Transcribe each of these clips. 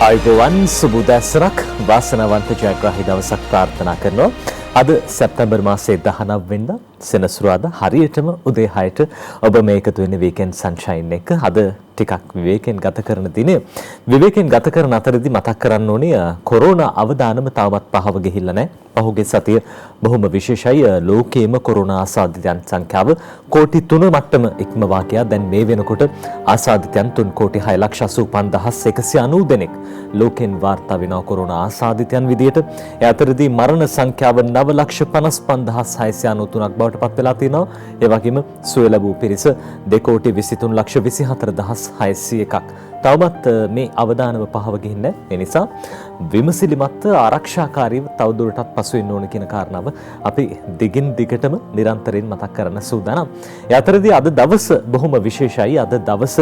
ආයුබෝවන් සුබෝදෑසනක් වාසනාවන්ත ජයග්‍රාහී දවසක් ප්‍රාර්ථනා කරනවා. අද සැප්තැම්බර් මාසයේ 19 වෙනිදා සෙනසුරාදා හරියටම උදේ 6ට ඔබ මේ එකතු වෙන්නේ වීකෙන්ඩ් සන්ෂයින් එක. අද ටිකක් විවේකයෙන් ගත කරන දිනේ. විවේකයෙන් ගත කරන අතරදී මතක් කරන්න ඕනේ කොරෝනා අවදානම තවමත් පහව ගිහිල්ලා නැහැ. පහුගිය සතිය බොහොම විශේෂයි. ලෝකයේම කොරෝනා ආසාදිතයන් සංඛ්‍යාව කෝටි 3 මට්ටම ඉක්මවා ගියා. දැන් මේ වෙනකොට ආසාදිතයන් 3,85,190 දෙනෙක් ලෝකෙන් වාර්තා වෙනවා කොරෝනා ආසාදිතයන් විදියට. ඒ අතරදී මරණ සංඛ්‍යාව 9,55,693ක් බවට පත් වෙලා තිනවා. ඒ වගේම සුවය ලැබූ පිරිස 2,23,24,601ක්. තවමත් මේ අවදානම පහව ගිහින් නැහැ. ඒ නිසා විමසිලිමත් ආරක්ෂාකාරීව තවදුරටත් පසු වෙන්න ඕන කියන කාරණාව අපි දිගින් දිගටම නිරන්තරයෙන් මතක් කරන්න සූදානම්. ඒ අතරදී අද දවස බොහොම විශේෂයි. අද දවස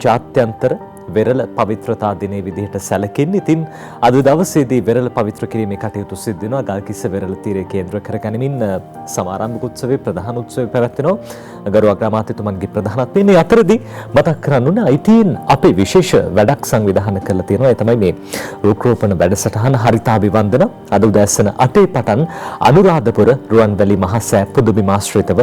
ජාත්‍යන්තර වෙරළ පවිත්‍රතා දිනයේ විදිහට සැලකෙන්නේ. ඉතින් අද දවසේදී වෙරළ පවිත්‍ර කිරීමේ කටයුතු සිදු වෙනවා. ගල්කිස්ස වෙරළ තීරය කේන්ද්‍ර කරගනිමින් සමාරම්භක උත්සවයේ ප්‍රධාන උත්සවය පැවැත්වෙනවා. ගරු අග්‍රාමාත්‍යතුමන්ගේ ප්‍රධානත්වයෙන්. මේ අතරදී මතක් කරන්න ඕනේ ITN අපේ විශේෂ වැඩක් සංවිධානය කරලා තියෙනවා. ඒ තමයි මේ රූපරෝපණ වැඩසටහන හරිතාභිවන්දන. අද උදෑසන 8 පටන් අනුරාධපුර රුවන්වැලි මහා සෑ පුදුබිම ආශ්‍රිතව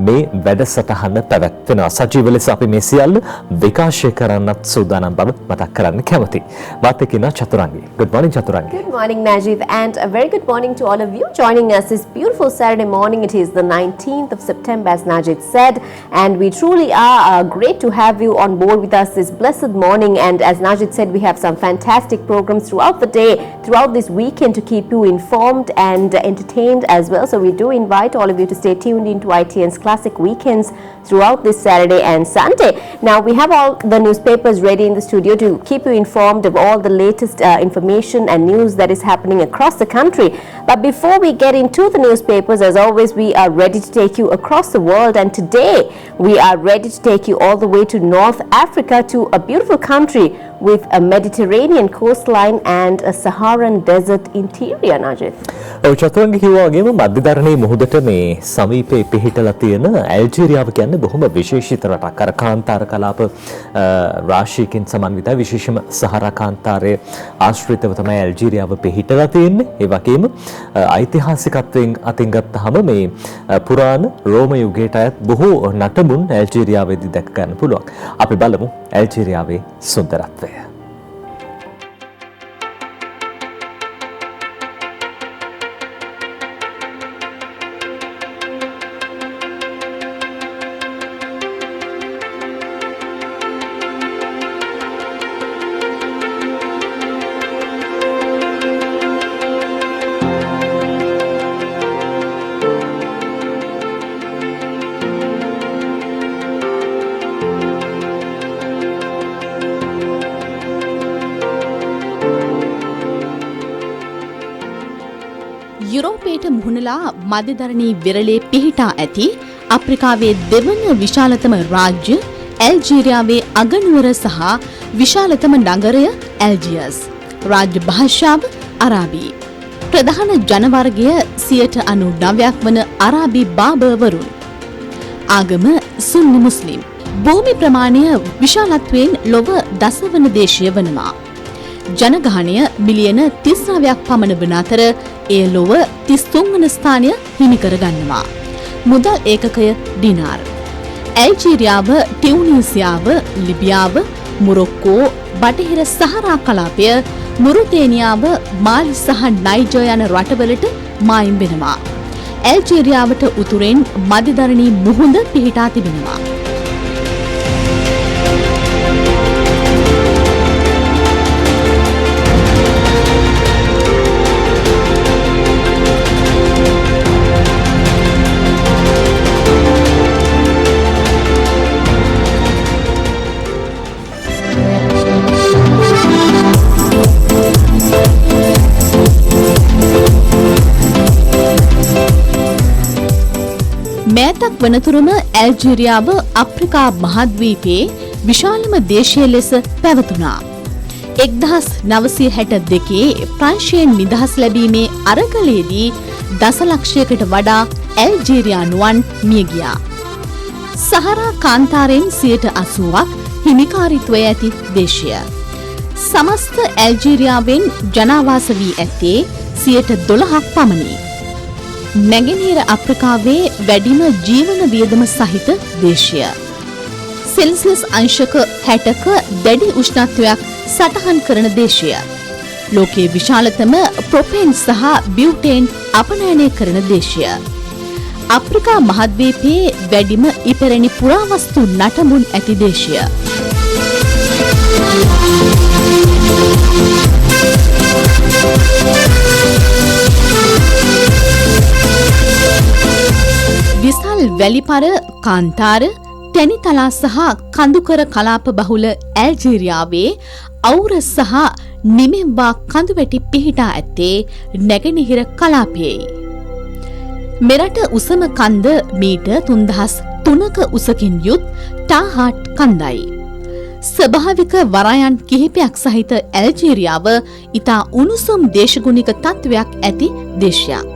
මේ වැඩසටහන පැවැත්වෙනවා. සජීව ලෙස අපි මේ සියල්ල විකාශය කරන්නත් සූදානම් බව මතක් කරන්න කැමතියි. මාත් එක්ක ඉන්න චතුරංගී. Good morning චතුරංගී. Good morning Najib, and a very good morning to all of you joining us this beautiful Saturday morning. It is the 19th of September, as Najib said, and we truly are great to have you on board with us this blessed morning. And as Najib said, we have some fantastic programs throughout the day, throughout this weekend, to keep you informed and entertained as well. So we do invite all of you to stay tuned into ITN's Classic Weekends throughout this Saturday and Sunday. Now we have all the newspapers ready in the studio to keep you informed of all the latest information and news that is happening across the country. But before we get into the newspapers, as always, we are ready to take you across the world, and today we are ready to take you all the way to North Africa, to a beautiful country with a Mediterranean coastline and a Saharan desert interior. Najib. චතුරංගී කිව්වා වගේම මධ්‍යධරණී මුහුදට මේ සමීපයේ පිහිටලා තියෙන ඇල්ජීරියාව කියන්නේ බොහොම විශේෂිත රටක්. අර කාන්තාර කලාප රාශියකින් සමන්විතයි. විශේෂම සහරා කාන්තාරයේ ආශ්‍රිතව තමයි ඇල්ජීරියාව පිහිටලා තියෙන්නේ. ඒ වගේම ඓතිහාසිකත්වයෙන් අතින් ගත්තාම මේ පුරාණ රෝම යුගයට අයත් බොහෝ නටබුන් ඇල්ජීරියාවේදී දැක ගන්න පුළුවන්. අපි බලමු ඇල්ජීරියාවේ සුන්දරත්වය. යුරෝපයට මුහුණලා මධ්‍යධරණී වෙරළේ පිහිටා ඇති අප්‍රිකාවේ දෙවන විශාලතම රාජ්‍ය ඇල්ජීරියාවේ අගනුවර සහ විශාලතම නගරය ඇල්ජියස්. රාජ්‍ය භාෂාව අරාබි. ප්‍රධාන ජනවර්ගය 99% වන අරාබි බාබර්වරුන්. ආගම සුන්නි මුස්ලිම්. භූමි ප්‍රමාණය විශාලත්වයෙන් ලොව දසවන දේශය වනවා. ජනගහනය මිලියන 39ක් පමණ වන අතර ඒ ලොව 33 වන ස්ථානය හිමි කරගන්නවා. මුදල් ඒකකය ඩිනාර්. ඇල්ජීරියාව, ටියුනීසියාව, ලිබියාව, මොරොක්කෝ, බටහිර සහරා කලාපය, මුරුතේනියාව, මාලි සහ නයිජර් යන රටවලට මායිම් වෙනවා. ඇල්ජීරියාවට උතුරෙන් මධ්‍යධරණී මුහුද පිහිටා තිබෙනවා. මෑතක් වනතුරුම ඇල්ජීරියාව අප්‍රිකා මහද්වීපයේ විශාලම දේශය ලෙස පැවතුණා. 1962 ප්‍රංශයෙන් නිදහස් ලැබීමේ අරගලයේදී දසලක්ෂයකට වඩා ඇල්ජීරියානුවන් මිය ගියා. සහරා කාන්තාරයෙන් 80%ක් හිමිකාරීත්වය ඇති දේශය. සමස්ත ඇල්ජීරියාවෙන් ජනාවාස වී ඇත්තේ 12% පමණි. නැගෙනහිර අප්‍රිකාවේ වැඩිම ජීවන වියදම සහිත දේශය. සෙල්සියස් අංශක 60ක දැඩි උෂ්ණත්වයක් සටහන් කරන දේශය. ලෝකයේ විශාලතම ප්‍රොපේන් සහ බියුටේන් අපනයනය කරන දේශය. අප්‍රිකා මහද්වීපයේ වැඩිම ඉපැරණි පුරාවස්තු නටඹුන් ඇති දේශය. විසල් වැලිපර, කාන්තාර, තැනිතලා සහ කඳුකර කලාප බහුල ඇල්ජීරියාවේ අවුර සහ නිමෙම්වා කඳුවැටි පිහිටා ඇත්තේ නැගෙනහිර කලාපයේයි. මෙරට උසම කන්ද මීටර් 3003ක උසකින් යුත් ටාහාට් කන්දයි. ස්වභාවික වරායන් කිහිපයක් සහිත ඇල්ජීරියාව ඉතා උණුසුම් දේශගුණික තත්ත්වයක් ඇති දේශයක්.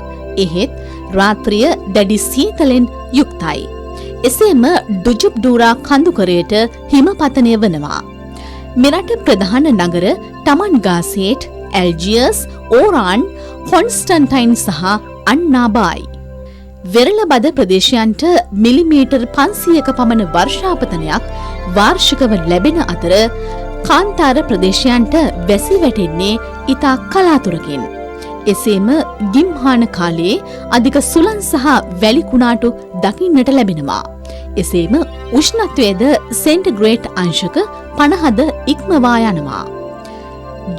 එහෙත් රාත්‍රිය දැඩි සීතලෙන් යුක්තයි. එසේම ඩුජුබ්ඩූරා කඳුකරයට හිමපතනය වනවා. මෙරට ප්‍රධාන නගර ටමන්ගාසේට්, ඇල්ජියර්ස්, ඕරාන්, කොන්ස්ටන්ටයින් සහ අන්නාබායි. වෙරළබද ප්‍රදේශයන්ට මිලිමීටර් 500ක පමණ වර්ෂාපතනයක් වාර්ෂිකව ලැබෙන අතර කාන්තාර ප්‍රදේශයන්ට වැසි වැටෙන්නේ ඉතා කලාතුරකින්. එසේම ගිම්හාන කාලයේ අධික සුළං සහ වැලිකුණාටු දකින්නට ලැබෙනවා. එසේම උෂ්ණත්වයේද සෙන්ටිග්‍රේඩ් අංශක 50ද ඉක්මවා යනවා.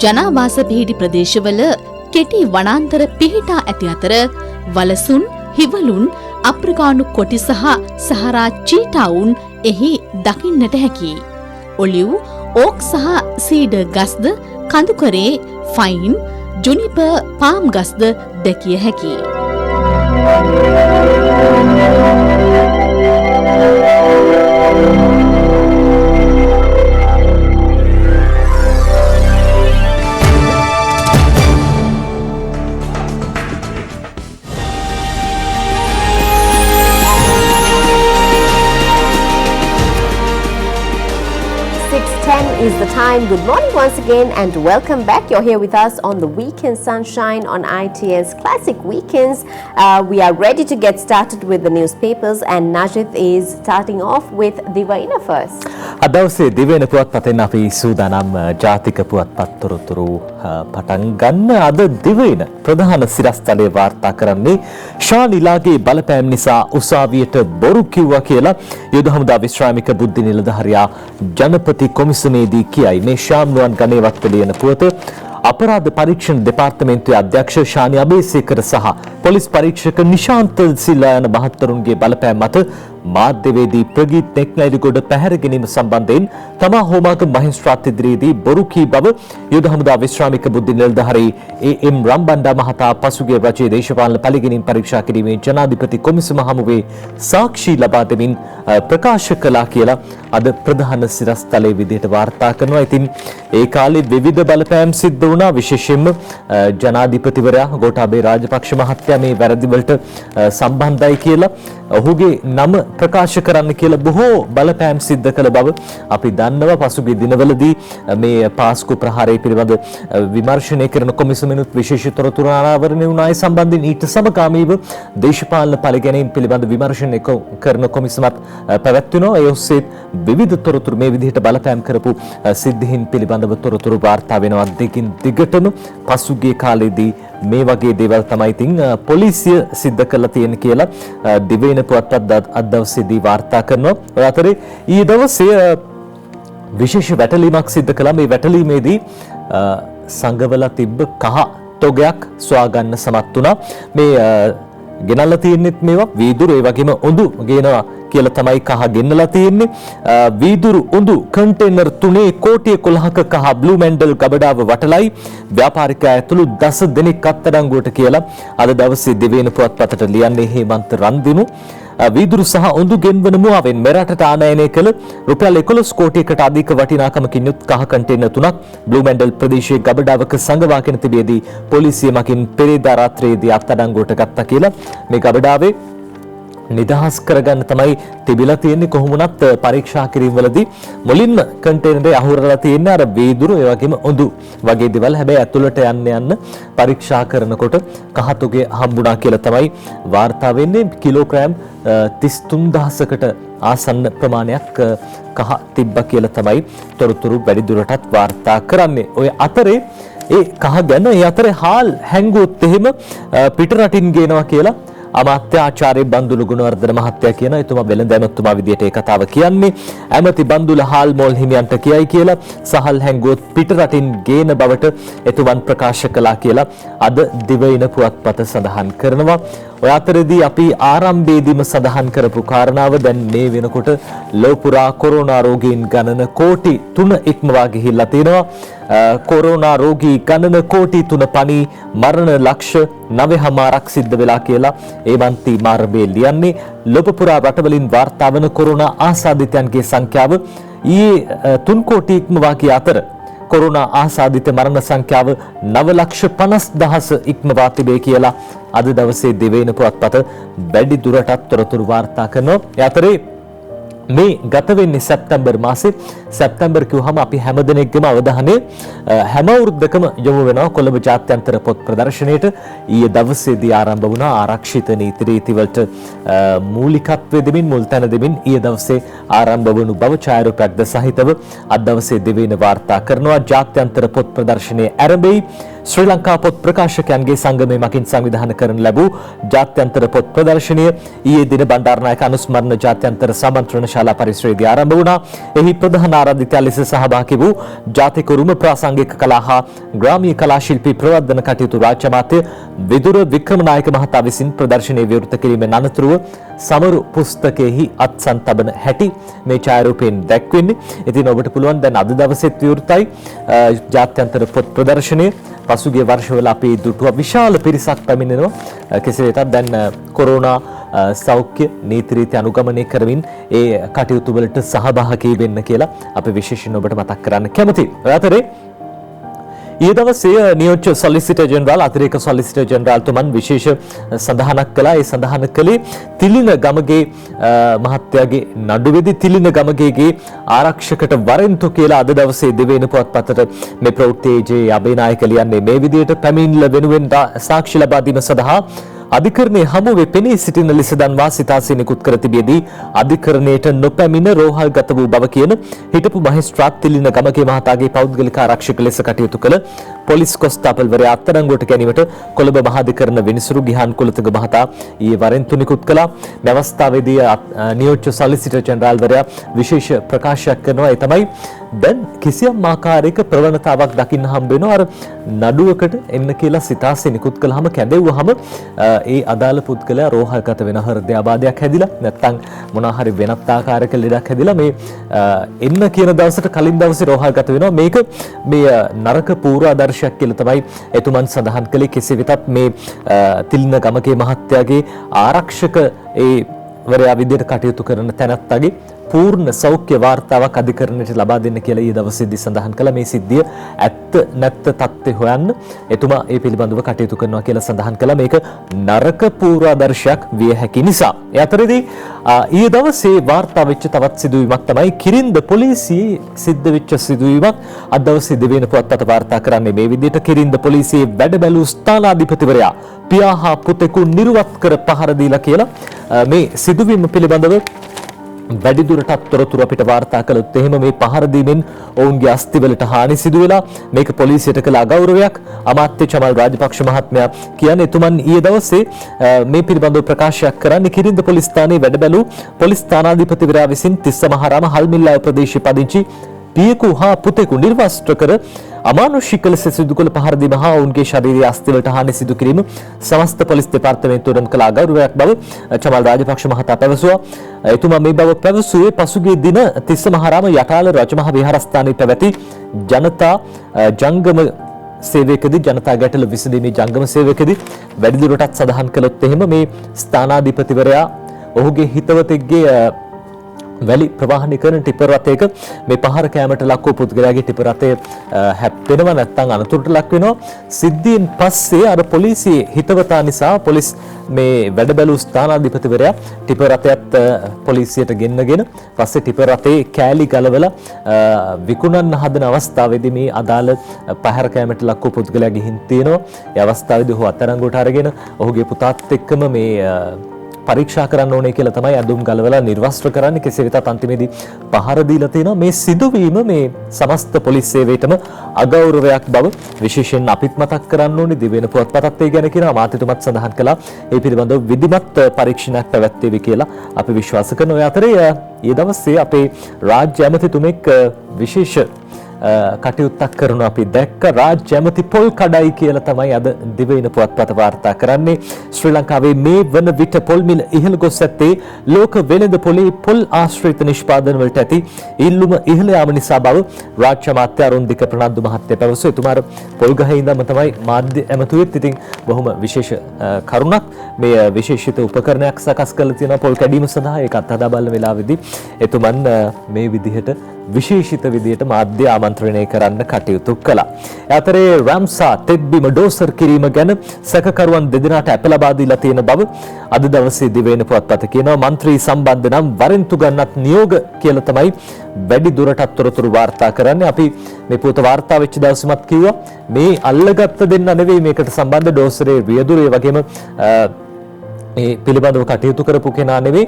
ජනාවාස පිහිටි ප්‍රදේශවල කෙටි වනාන්තර පිහිටා ඇති අතර වලසුන්, හිවලුන්, අප්‍රිකානු කොටි සහ සහරා චීටාවුන් එහි දකින්නට හැකියි. ඔලිව්, ඕක් සහ සීඩර් ගස්ද කඳුකරේ ෆයින්, ජුනිපර් පාම් ගස්ද දැකිය හැකියි. Is the time. Good morning once again and welcome back. You're here with us on the Weekend Sunshine on ITN's Classic Weekends. We are ready to get started with the newspapers and Najith is starting off with Divina first. අදවසේ දිවෙන පුවත්පතෙන් අපි සූදානම් ජාතික පුවත්පත් තොරතුරු පටන් ගන්න. අද දිවෙන ප්‍රධාන සිරස්තලයේ වාර්තා කරන්නේ ශාලිලාගේ බලපෑම් නිසා උසාවියට බොරු කිව්වා කියලා යුද හමුදා විශ්‍රාමික බුද්ධි නිලධාරියා ජනපති කොමිසමේදී කියයි. මේ ශාම්නුවන් ගණේවත් ලියන පුවත අපරාධ පරීක්ෂණ දෙපාර්තමේන්තුවේ අධ්‍යක්ෂ ශානි අබේසේකර සහ පොලිස් පරීක්ෂක නිශාන්ත සිල්ලා යන මහත්වරුන්ගේ බලපෑම් මත මාධ්‍යවේදී ප්‍රගීත් නෙක්ලයිඩිගොඩ පැහැර ගැනීම සම්බන්ධයෙන් තමා හෝමාගම මහිස්ත්‍රාත් ඉදිරියේදී බොරු කී බව යුද හමුදා විශ්‍රාමික බුද්ධි නිලධාරී ඒ.එම්. රම්බණ්ඩා මහතා පසුගිය රජයේ දේශපාලන පරිගැනීම් පරීක්ෂා කිරීමේ ජනාධිපති කොමිසම හමුවේ සාක්ෂි ලබා දෙමින් ප්‍රකාශ කළා කියලා අද ප්‍රධාන සිරස්තලයේ විදිහට වාර්තා කරනවා. ඉතින් ඒ කාලේ විවිධ බලපෑම් සිද්ධ වුණා. විශේෂයෙන්ම ජනාධිපතිවරයා ගෝඨාභය රාජපක්ෂ මහත්තයා මේ වැරදි වලට සම්බන්ධයි කියලා ඔහුගේ නම ප්‍රකාශ කරන්න කියලා බොහෝ බලපෑම් සිද්ධ කළ බව අපි දන්නවා. පසුගිය දිනවලදී මේ පාස්කු ප්‍රහාරය පිළිබඳ විමර්ශනය කරන කොමිසමෙනුත් විශේෂ තොරතුරු අනාවරණය වුණා. ඒ සම්බන්ධයෙන් ඊට සමගාමීව දේශපාලන පරිගැනීම් පිළිබඳ විමර්ශනය කරන කොමිසමත් පැවැත්වෙනවා. ඒ ඔස්සේ විවිධ තොරතුරු මේ විදිහට බලපෑම් කරපු සිද්ධීන් පිළිබඳව තොරතුරු වාර්තා වෙනවා. දෙකින් දිගටම පසුගිය කාලේදී මේ වගේ දේවල් තමයි ඉතින් පොලිසිය සිද්ධ කළා තියෙන කියලා දිවයින පුවත්පත් අද දවසේදී වාර්තා කරනවා. ඔය අතරේ ඊයේ දවසේ විශේෂ වැටලීමක් සිද්ධ කළා. මේ වැටලීමේදී සංගවලා තිබ්බ කහ තොගයක් සොයා ගන්න සමත් වුණා. මේ ගෙනල්ලා තියෙන්නෙත් මේවා වීදුරු ඒ වගේම උඳු ගේනවා කියලා තමයි කහ ගෙන්නලා තියෙන්නේ. වීදුරු උඳු කන්ටේනර් 3 කෝටි 11ක කහ බ්ලූ මෙන්ඩල් ගබඩාව වටලයි ව්‍යාපාරිකයා ඇතුළු 10 දෙනෙක් අත්අඩංගුවට කියලා අද දවසේ දිවයින පුවත්පතට ලියන්නේ හේමන්ත රන්දිනු. වීදුරු සහ උඳු ගෙන්වන මුවාවෙන් මෙරටට ආනයනය කළ රුපියල් 11 කෝටියකට අධික වටිනාකමකින් යුත් කහ කන්ටේනර් 3ක් බ්ලූ මෙන්ඩල් ප්‍රදේශයේ ගබඩාවක සංගවාගෙන තිබියදී පොලිසිය මගින් පෙරේදා රාත්‍රියේදී අත්අඩංගුවට ගත්තා කියලා මේ ගබඩාවේ නිදහස් කරගන්න තමයි තිබිලා තියෙන්නේ. කොහොමුණත් පරීක්ෂා කිරීම වලදී මුලින්ම කන්ටේනරේ අහුරලා තියෙන අර වීදුරු ඒ වගේම ඔඳු වගේ දේවල්. හැබැයි ඇතුළට යන්න පරීක්ෂා කරනකොට කහතුගේ හම්බුණා කියලා තමයි වාර්තා වෙන්නේ. කිලෝග්‍රෑම් 33000කට ආසන්න ප්‍රමාණයක් කහ තිබ්බ කියලා තමයි තොරතුරු වැඩි දුරටත් වාර්තා කරන්නේ. ඔය අතරේ ඒ කහ ගැන ඒ අතරේ හාල් හැංගුවොත් එහෙම පිට රටින් ගේනවා කියලා අමාත්‍ය ආචාර්ය බන්දුල ගුණවර්ධන මහත්තයා කියන එතුමා වෙළඳ ඇමතුමා විදියට ඒ කතාව කියන්නේ. ඇමති බන්දුල හාල් මෝල් හිමියන්ට කියයි කියලා සහල් හැංගුවොත් පිට රටින් ගේන බවට එතුමන් ප්‍රකාශ කළා කියලා අද දිවයින පුවත්පත සඳහන් කරනවා. ඔය අතරදී අපි ආරම්භයේදීම සඳහන් කරපු කාරණාව දැන් මේ වෙනකොට ලෝපුරා කොරෝනා රෝගීන් ගණන කෝටි 3 ඉක්මවා ගිහිල්ලා තියෙනවා. කොරෝනා රෝගී ගණන කෝටි 3 පණි මරණ ලක්ෂ 9.5ක් සිද්ධ වෙලා කියලා ඒවන්ති මාර්බේ ලියන්නේ. ලෝපුරා රටවලින් වාර්තා වන කොරෝනා ආසාදිතයන්ගේ සංඛ්‍යාව ඊයේ 3 කෝටි ඉක්මවා ගිය අතර කොරෝනා ආසාදිත මරණ සංඛ්‍යාව 9,50,000 ඉක්මවා තිබේ කියලා අද දවසේ දිවයින පුවත්පත වැඩි දුරටත් තොරතුරු වාර්තා කරනවා. ඒ අතරේ මේ ගත වෙන්නේ සැප්තැම්බර් මාසේ. සැප්තැම්බර් කිව්වහම අපි හැමදෙනෙක්ගේම අවධානය හැම වෘද්දකම යොමු වෙනවා කොළඹ ජාත්‍යන්තර පොත් ප්‍රදර්ශනයේට. ඊයේ දවසේදී ආරම්භ වුණා ආරක්ෂිත නීති රීතිවලට මූලිකත්වය දෙමින් මුල් තැන දෙමින් ඊයේ දවසේ ආරම්භ වුණු බව ඡායාරූපයක්ද සහිතව අද දවසේ දිවයින වාර්තා කරනවා. ජාත්‍යන්තර පොත් ප්‍රදර්ශනයේ ආරම්භයි ශ්‍රී ලංකා පොත් ප්‍රකාශකයන්ගේ සංගමය මගින් සංවිධානය කරන ලැබූ ජාත්‍යන්තර පොත් ප්‍රදර්ශනය ඊයේ දින බණ්ඩාරනායක අනුස්මරණ ජාත්‍යන්තර සමන්ත්‍රණ ශාලා පරිසරයේදී ආරම්භ වුණා. එහි ප්‍රධාන ආරාධිතයා ලෙස සහභාගී වූ ජාතික උරුම ප්‍රාසංගික කලා හා ග්‍රාමීය කලා ශිල්පී ප්‍රවර්ධන කටයුතු රාජ්‍ය අමාත්‍ය විදුර වික්‍රමනායක මහතා විසින් ප්‍රදර්ශනයේ විවෘත කිරීමෙන් අනතුරුව සමරු පුස්තකයේහි අත්සන් තබන හැටි මේ ඡායාරූපයෙන් දැක්වෙන්නේ. ඉතින් ඔබට පුළුවන් දැන් අද දවසේත් විවෘතයි ජාත්‍යන්තර පොත් ප්‍රදර්ශනය. පසුගිය වර්ෂවල අපි දුටුව විශාල පිරිසක් පැමිණෙනවා. කෙසේ වෙතත් දැන් කොරෝනා සෞඛ්‍ය නීති රීති අනුගමනය කරමින් ඒ කටයුතු වලට සහභාගී වෙන්න කියලා අපි විශේෂයෙන් ඔබට මතක් කරන්න කැමතියි. අතරේ ඊයේ දවසේ නියෝජ්‍ය සොලිසිටර් ජෙනරාල් අතිරේක සොලිසිටර් ජෙනරාල් තුමන් විශේෂ සඳහනක් කළා. ඒ සඳහන කළේ තිලින ගමගේ මහත්තයාගේ නඩුවේදී තිලින ගමගේගේ ආරක්ෂකට වරෙන්තු කියලා අද දවසේ දිවයින පුවත්පතට මේ ප්‍රවෘත්තියේ අබේනායක ලියන්නේ මේ විදිහට පැමිණිල්ල වෙනුවෙන් සාක්ෂි ලබා දීම සඳහා අධිකරණයේ හමුවේ පෙනී සිටින ලෙස දන්වා සිතාසී නිකුත් කර තිබියදී අධිකරණයට නොපැමිණ රෝහල්ගත වූ බව කියන හිටපු මහේස්ත්‍රාත් තිලින ගමගේ මහතාගේ පෞද්ගලික ආරක්ෂක ලෙස කටයුතු කළ පොලිස් කොස්තාපල්වරයා අත්අඩංගුවට ගැනීමට කොළඹ මහාධිකරණ විනිසුරු ගිහාන් කුලතුංග මහතා ඊයේ වරෙන්තු නිකුත් කළා. මේ අවස්ථාවේදී නියෝජ්‍ය සොලිසිටර් ජෙනරාල්වරයා විශේෂ ප්‍රකාශයක් කරනවා. ඒ තමයි දැන් කිසියම් ආකාරයක ප්‍රවණතාවක් දකින්න හම්බ වෙනවා. අර නඩුවකට එන්න කියලා සිතාසී නිකුත් කළාම කැඳෙව්වහම ඒ අදාළ පුද්ගලයා රෝහල්ගත වෙන හෘදයාබාධයක් හැදිලා නැත්නම් මොනවා හරි වෙනත් ආකාරයක ලෙඩක් හැදිලා මේ එන්න කියන දවසට කලින් දවසේ රෝහල්ගත වෙනවා. මේක මේ නරක පූර්වාදර්ශයක් කියලා තමයි එතුමන් සඳහන් කළේ. කෙසේ වෙතත් මේ තිලින ගමගේ මහත්තයාගේ ආරක්ෂක ඒ වරයා විදියට කටයුතු කරන තැනැත්තාගේ පූර්ණ සෞඛ්‍ය වාර්තාවක් අධිකරණයට ලබා දෙන්න කියලා ඊයේ දවසේදී සඳහන් කළා. මේ සිද්ධිය ඇත්ත නැත්ත තත්ත්වය හොයන්න එතුමා ඒ පිළිබඳව කටයුතු කරනවා කියලා සඳහන් කළා. මේක නරක පූර්වාදර්ශයක් විය හැකි නිසා. ඒ අතරදී ඊයේ දවසේ වාර්තා වෙච්ච තවත් සිදුවීමක් තමයි කිරින්ද පොලිසියේ සිද්ධ වෙච්ච සිදුවීමක්. අද දවසේ දිවයින පුවත්පත වාර්තා කරන්නේ මේ විදිහට කිරින්ද පොලිසියේ වැඩ බැලූ ස්ථානාධිපතිවරයා පියා හා පුතෙකු නිර්වත් කර පහර දීලා කියලා මේ සිදුවීම පිළිබඳව වැඩි දුරටත් තොරතුරු අපිට වාර්තා කළොත් එහෙම මේ පහර දීමෙන් ඔවුන්ගේ අස්තිවලට හානි සිදු වෙලා මේක පොලිසියට කළ අගෞරවයක්. අමාත්‍ය චමල් රාජපක්ෂ මහත්මයා කියන්නේ එතුමන් ඊයේ දවසේ මේ පිළිබඳව ප්‍රකාශයක් කරන්නේ කිරින්ද පොලිස් ස්ථානයේ වැඩ බැලූ පොලිස් ස්ථානාධිපතිවරයා විසින් තිස්ස මහරාම හල්මිල්ලාව ප්‍රදේශයේ පදිංචි පියෙකු හා පුතෙකු නිර්වස්ත්‍ර කර අමානුෂික ලෙස සිදු කළ පහර දීම හා ඔවුන්ගේ ශාරීරික අස්තිවලට හානි සිදු කිරීම සමස්ත පොලිස් දෙපාර්තමේන්තුවෙන් කළ අගෞරවයක් බව චමල් රාජපක්ෂ මහතා පැවසුවා. එතුමා මේ බව පැවසුවේ පසුගිය දින තිස්ස මහරාම යටාල රජමහා විහාරස්ථානයේ පැවති ජනතා ජංගම සේවයකදී ජනතා ගැටළු විසඳීමේ ජංගම සේවයකදී වැඩිදුරටත් සඳහන් කළොත් එහෙම මේ ස්ථානාධිපතිවරයා ඔහුගේ හිතවතෙක්ගේ වැලි ප්‍රවාහනය කරන ටිපර් රථයක මේ පහර කෑමට ලක් වූ පුද්ගලයාගේ ටිපර් රථය හැප්පෙනවා නැත්නම් අනතුරට ලක් වෙනවා. සිද්ධියෙන් පස්සේ අර පොලිසියේ හිතවතා නිසා පොලිස් මේ වැඩ බැලූ ස්ථානාධිපතිවරයා ටිපර් රථයත් පොලිසියට ගෙන්නගෙන පස්සේ ටිපර් රථයේ කෑලි ගලවලා විකුණන්න හදන අවස්ථාවේදී මේ අදාළ පහර කෑමට ලක් වූ පුද්ගලයා ගිහින් තියෙනවා. ඒ අවස්ථාවේදී ඔහු අත්අඩංගුවට අරගෙන ඔහුගේ පුතාත් එක්කම මේ පරීක්ෂා කරන්න ඕනේ කියලා තමයි අඳුම් ගලවලා නිර්වස්ත්‍ර කරන්නේ. කෙසේ වෙතත් අන්තිමේදී පහර දීලා තියෙනවා. මේ සිදුවීම මේ සමස්ත පොලිස් සේවයටම අගෞරවයක් බව විශේෂයෙන් අපිත් මතක් කරන්න ඕනේ. දිවෙන පුවත්පතත් ඒ ගැන කියනවා. මාතෘතුමත් සඳහන් කළා ඒ පිළිබඳව විධිමත් පරීක්ෂණයක් පැවැත්වේවි කියලා අපි විශ්වාස කරනවා. ඔය අතරේ ඊ දවසේ අපේ රාජ්‍ය ඇමතිතුමෙක් විශේෂ කටයුත්තක් කරන අපි දැක්ක. රාජ්‍ය ඇමති පොල් කඩයි කියලා තමයි අද දිවයින පුවත්පත වාර්තා කරන්නේ. ශ්‍රී ලංකාවේ මේ වන විට පොල් මිල ඉහළ ගොස් ඇත්තේ ලෝක වෙළඳ පොලේ පොල් ආශ්‍රිත නිෂ්පාදන වලට ඇති ඉල්ලුම ඉහළ යාම නිසා බව රාජ්‍ය අමාත්‍ය අරුන්දික ප්‍රනන්දු මහත්තයා පැවසුවා. එතුමාට පොල් ගහේ ඉඳන්ම තමයි මාධ්‍ය ඇමතුවෙත්. ඉතින් බොහොම විශේෂ කරුණක්. මේ විශේෂිත උපකරණයක් සකස් කරලා තියෙනවා පොල් කැඩීම සඳහා. ඒකත් හදා බලන වෙලාවේදී එතුමන් මේ විදිහට විශේෂිත විදියට මාධ්‍ය ආමන්ත්‍රණය කරන්න කටයුතු කළා. අතරේ රම්සා තෙත්බිම ඩෝසර් කිරීම ගැන සැකකරුවන් දෙදෙනාට අප ලබා දීලා තියෙන බව අද දවසේ දිවයින පුවත්පත කියනවා. මන්ත්‍රී සම්බන්ධ නම් වරෙන්තු ගන්නත් නියෝග කියලා තමයි වැඩි දුරටත් තොරතුරු වාර්තා කරන්නේ. අපි මේ පුවත වාර්තා වෙච්ච දවසෙමත් කිව්වා මේ අල්ලගත්ත දෙන්න නෙවෙයි මේකට සම්බන්ධ ඩෝසරේ රියදුරේ වගේම මේ පිළිබඳව කටයුතු කරපු කෙනා නෙවෙයි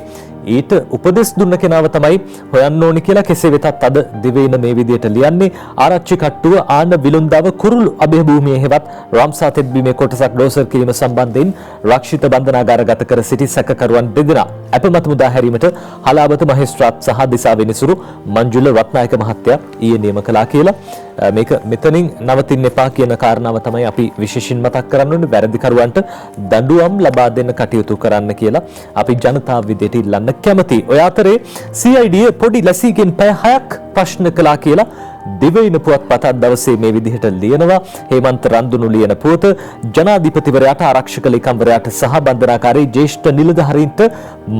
ඊට උපදෙස් දුන්න කෙනාව තමයි හොයන්න ඕනි කියලා. කෙසේ වෙතත් අද දිවයින මේ විදියට ලියන්නේ ආරච්චි කට්ටුව ආන විලුන්දාව කුරුළු අභය භූමියේ හෙවත් රම්සා තෙත්බීමේ කොටසක් ඩෝසර් කිරීම සම්බන්ධයෙන් රක්ෂිත බන්ධනාගාරගත කර සිටි සැකකරුවන් දෙදෙනා අපමත මුදා හැරීමට හලාවත මහේස්ත්‍රාත් සහ දිසා විනිසුරු මංජුල රත්නායක මහත්තයා ඊයේ නියම කළා කියලා. මේක මෙතනින් නවතින්න එපා කියන කාරණාව තමයි අපි විශේෂයෙන් මතක් කරන්න ඕනේ. වැරදිකරුවන්ට දඬුවම් ලබා දෙන්න කටයුතු කරන්න කියලා අපි ජනතාව විදියට ඉල්ලන්න කැමති. ඔය අතරේ CID පොඩි ලැසිගෙන් පැය 6ක් ප්‍රශ්න කළා කියලා දිවයින පුවත්පතත් දවසේ මේ විදිහට ලියනවා. හේමන්ත රන්දුනු ලියන පුවත ජනාධිපතිවරයාට ආරක්ෂක ලේකම්වරයාට සහ බන්ධනාකාරී ජ්‍යෙෂ්ඨ නිලධාරීන්ට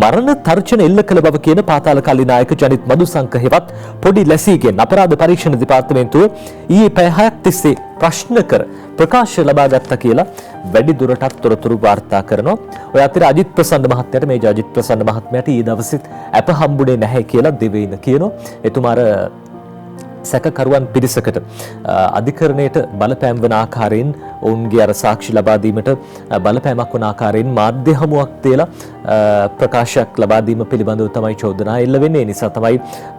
මරණ තර්ජන එල්ල කළ බව කියන පාතාල කල්ලි නායක ජනිත් මදුසංක හෙවත් පොඩි ලැසිගෙන් අපරාධ පරීක්ෂණ දෙපාර්තමේන්තුව ඊයේ පැය 6ක් තිස්සේ ප්‍රශ්න කර ප්‍රකාශ ලබා ගත්තා කියලා වැඩි දුරටත් තොරතුරු වාර්තා කරනවා. ඔය අතරේ අජිත් ප්‍රසන්න මහත්තයාට මේ අජිත් ප්‍රසන්න මහත්මයාට ඊ දවසෙත් අප හම්බුනේ නැහැ කියලා දිවයින කියනවා. එතුමාර සැකකරුවන් පිරිසකට අධිකරණයට බලපෑම් වන ආකාරයෙන් ඔවුන්ගේ අර සාක්ෂි ලබා දීමට බලපෑමක් වන ආකාරයෙන් මාධ්‍ය හමුවක් තියලා ප්‍රකාශයක් ලබා දීම පිළිබඳව තමයි චෝදනා එල්ල වෙන්නේ. ඒ නිසා තමයි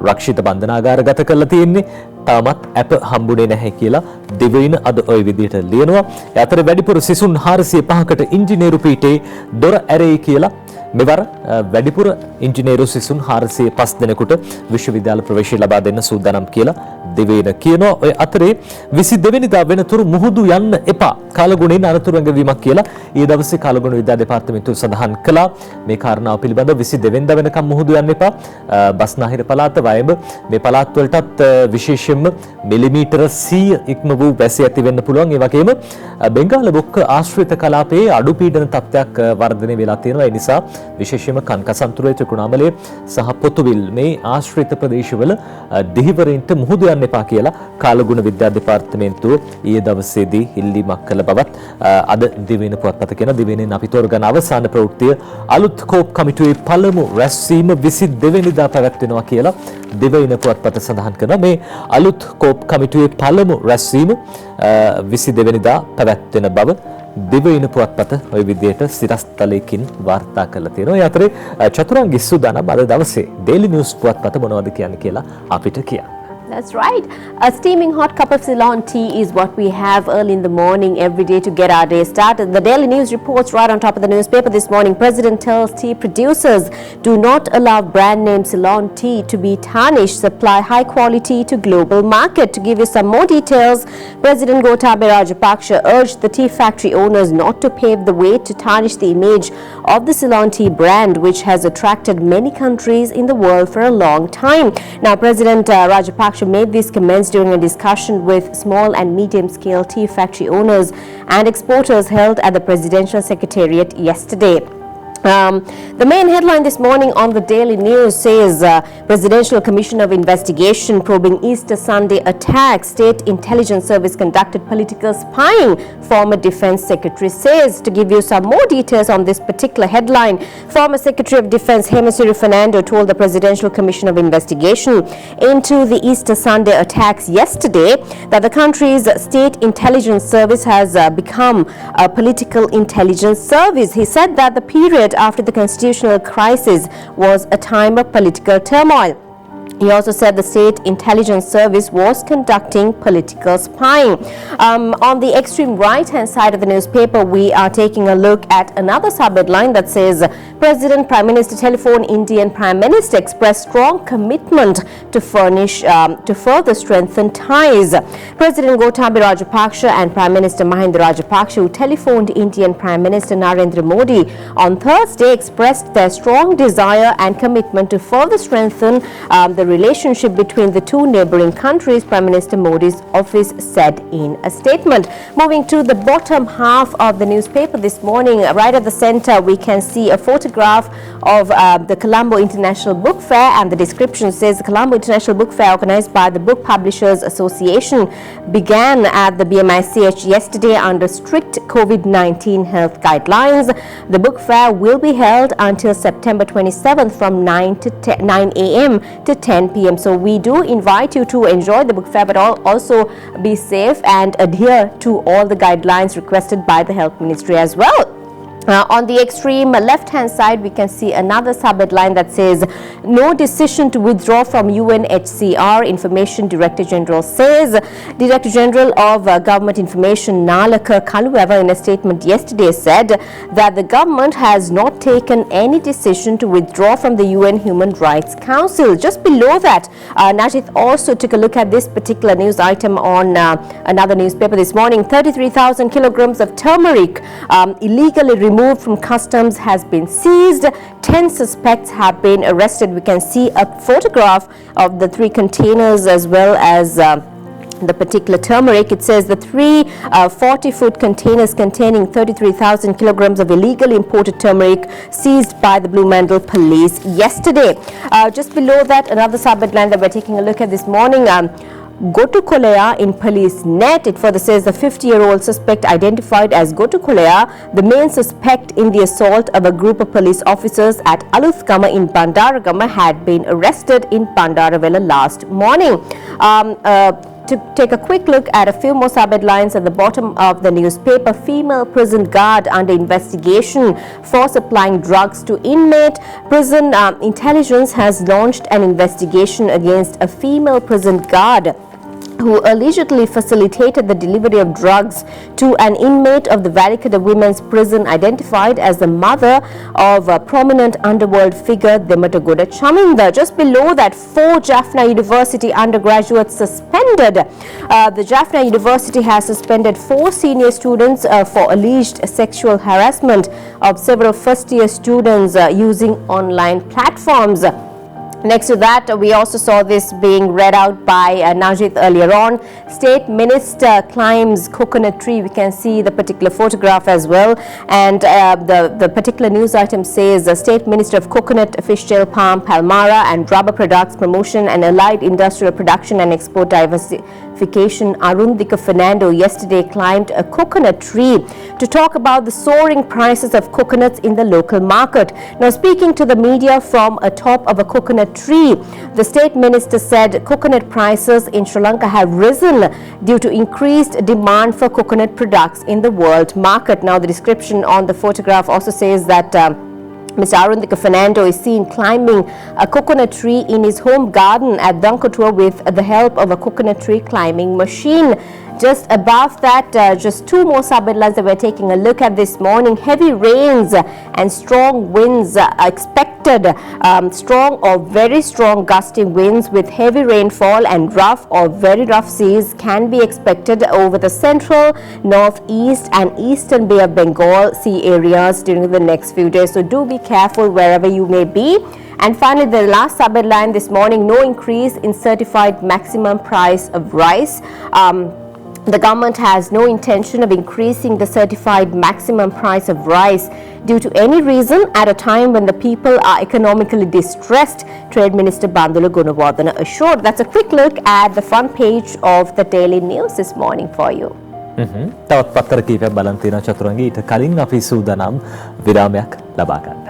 රක්ෂිත බන්ධනාගාරගත කරලා තියෙන්නේ. තාමත් අප හම්බුනේ නැහැ කියලා දිවයින අද ওই විදිහට ලියනවා. ඒ අතර වැඩිපුර සිසුන් 405කට ඉංජිනේරු පීඨේ දොර ඇරෙයි කියලා මෙවර වැඩිපුර ඉංජිනේරු සිසුන් 405 දෙනෙකුට විශ්වවිද්‍යාල ප්‍රවේශය ලබා දෙන්න සූදානම් කියලා දිවයින කියනවා. ඔය අතරේ 22 වෙනිදා වෙනතුරු මුහුදු යන්න එපා කාලගුණයෙන් අනතුරු ඇඟවීමක් කියලා ඊ දවසේ කාලගුණ විද්‍යා දෙපාර්තමේන්තුව සඳහන් කළා. මේ කාරණාව පිළිබඳව 22 වෙනිදා වෙනකම් මුහුදු යන්න එපා. බස්නාහිර පළාත වයඹ මේ පළාත් වලටත් විශේෂයෙන්ම මිලිමීටර 100 ඉක්ම වූ වැසි ඇති වෙන්න පුළුවන්. ඒ වගේම බෙන්ගාල බොක්ක ආශ්‍රිත කලාපයේ අඩු පීඩන තත්ත්වයක් වර්ධනය වෙලා තියෙනවා. ඒ නිසා විශේෂයෙන්ම කන්කසන්තුරේ ත්‍රිකුණාමලයේ සහ පොතුවිල් මේ ආශ්‍රිත ප්‍රදේශවල දිහිවරින්ට මුහුදු යන්න එපා කියලා කාලගුණ විද්‍යා දෙපාර්තමේන්තුව ඊයේ දවසේදී ඉල්ලීමක් කළ බවත් අද දිවයින පුවත්පත කියන දිවයිනෙන් අපි තෝරගන අවසාන ප්‍රවෘත්තිය අලුත් කෝප් කමිටුවේ පළමු රැස්වීම 22 වෙනිදා පැවැත්වෙනවා කියලා දිවයින පුවත්පත සඳහන් කරනවා. මේ අලුත් කෝප් කමිටුවේ පළමු රැස්වීම 22 වෙනිදා පැවැත්වෙන බව දිවයින පුවත්පත ওই විදිහට සිරස්තලයකින් වාර්තා කරලා තියෙනවා. ඒ අතරේ චතුරංගි සුදානම් අද දවසේ ඩේලි නිවුස් පුවත්පත මොනවද කියන්නේ කියලා අපිට කියන්න. That's right. A steaming hot cup of Ceylon tea is what we have early in the morning every day to get our day started. The Daily News reports right on top of the newspaper this morning. President tells tea producers do not allow brand name Ceylon tea to be tarnished. Supply high quality to global market. To give you some more details, President Gotabaya Rajapaksa urged the tea factory owners not to pave the way to tarnish the image of the Ceylon tea brand, which has attracted many countries in the world for a long time. Now, President Rajapaksa made these comments during a discussion with small and medium-scale tea factory owners and exporters held at the Presidential Secretariat yesterday. The main headline this morning on the Daily News says Presidential Commission of Investigation probing Easter Sunday attack. State Intelligence Service conducted political spying, former Defence Secretary says. To give you some more details on this particular headline, former Secretary of Defence Hemisiri Fernando told the Presidential Commission of Investigation into the Easter Sunday attacks yesterday that the country's State Intelligence Service has become a political intelligence service. He said that the period after the constitutional crisis was a time of political turmoil. He also said the State Intelligence Service was conducting political spying. On the extreme right-hand side of the newspaper, we are taking a look at another sub-headline that says, President Prime Minister telephone Indian Prime Minister expressed strong commitment to further strengthen ties. President Gotabaya Rajapaksa and Prime Minister Mahinda Rajapaksa, who telephoned Indian Prime Minister Narendra Modi on Thursday, expressed their strong desire and commitment to further strengthen the relationship between the two neighboring countries, Prime Minister Modi's office said in a statement. Moving to the bottom half of the newspaper this morning, right at the center, we can see a photograph of the Colombo International Book Fair, and the description says the Colombo International Book Fair, organized by the Book Publishers Association, began at the BMICH yesterday under strict COVID-19 health guidelines. The book fair will be held until September 27th from 9 a.m. to 10 p.m. So we do invite you to enjoy the book fair, but also be safe and adhere to all the guidelines requested by the Health Ministry as well. On the extreme left-hand side, we can see another sub-headline that says, no decision to withdraw from UNHCR, Information Director General says. Director General of Government Information Lanka, however, in a statement yesterday said that the government has not taken any decision to withdraw from the UN Human Rights Council. Just below that, Najith also took a look at this particular news item on another newspaper this morning. 33,000 kilograms of turmeric illegally removed from customs has been seized. 10 suspects have been arrested. We can see a photograph of the 3 containers as well as the particular turmeric. It says the 3 40-foot containers containing 33,000 kilograms of illegally imported turmeric seized by the Blue Mandal police yesterday. Just below that, another sub-headline that we're taking a look at this morning. Gotu Koleya in police net. It further says the 50-year-old suspect identified as Gotu Koleya, the main suspect in the assault of a group of police officers at Aluthgama in Bandaragama, had been arrested in Bandaravela last morning. To take a quick look at a few more sub-headlines at the bottom of the newspaper, female prison guard under investigation for supplying drugs to inmate. Prison intelligence has launched an investigation against a female prison guard who allegedly facilitated the delivery of drugs to an inmate of the Varikada Women's Prison, identified as the mother of a prominent underworld figure, Dematagoda Chaminda. Just below that, 4 Jaffna University undergraduates suspended. The Jaffna University has suspended 4 senior students for alleged sexual harassment of several first-year students using online platforms. Next to that, we also saw this being read out by Najith earlier on. State Minister climbs coconut tree. We can see the particular photograph as well. And the particular news item says the State Minister of Coconut, Fishtail, Palm, Palmyra and Rubber Products, Promotion and Allied Industrial Production and Export Diversification, Arundhika Fernando, yesterday climbed a coconut tree to talk about the soaring prices of coconuts in the local market. Now, speaking to the media from atop of a coconut tree, the state minister said coconut prices in Sri Lanka have risen due to increased demand for coconut products in the world market. Now, the description on the photograph also says that Mr. Arundhika Fernando is seen climbing a coconut tree in his home garden at Dankotua with the help of a coconut tree climbing machine. Just above that, just 2 more sub-headlines that we're taking a look at this morning. Heavy rains and strong winds are expected. Strong or very strong gusty winds with heavy rainfall and rough or very rough seas can be expected over the central, northeast and eastern Bay of Bengal sea areas during the next few days. So do be careful wherever you may be. And finally, the last sub-headline this morning, no increase in certified maximum price of rice. The government has no intention of increasing the certified maximum price of rice due to any reason at a time when the people are economically distressed, Trade Minister Bandula Gunawardena assured. That's a quick look at the front page of the Daily News this morning for you. තවත් පත්තර කීපයක් බලන් තියෙනවා චතුරංගී. ඊට කලින් අපි සූදානම් විරාමයක් ලබා ගන්න.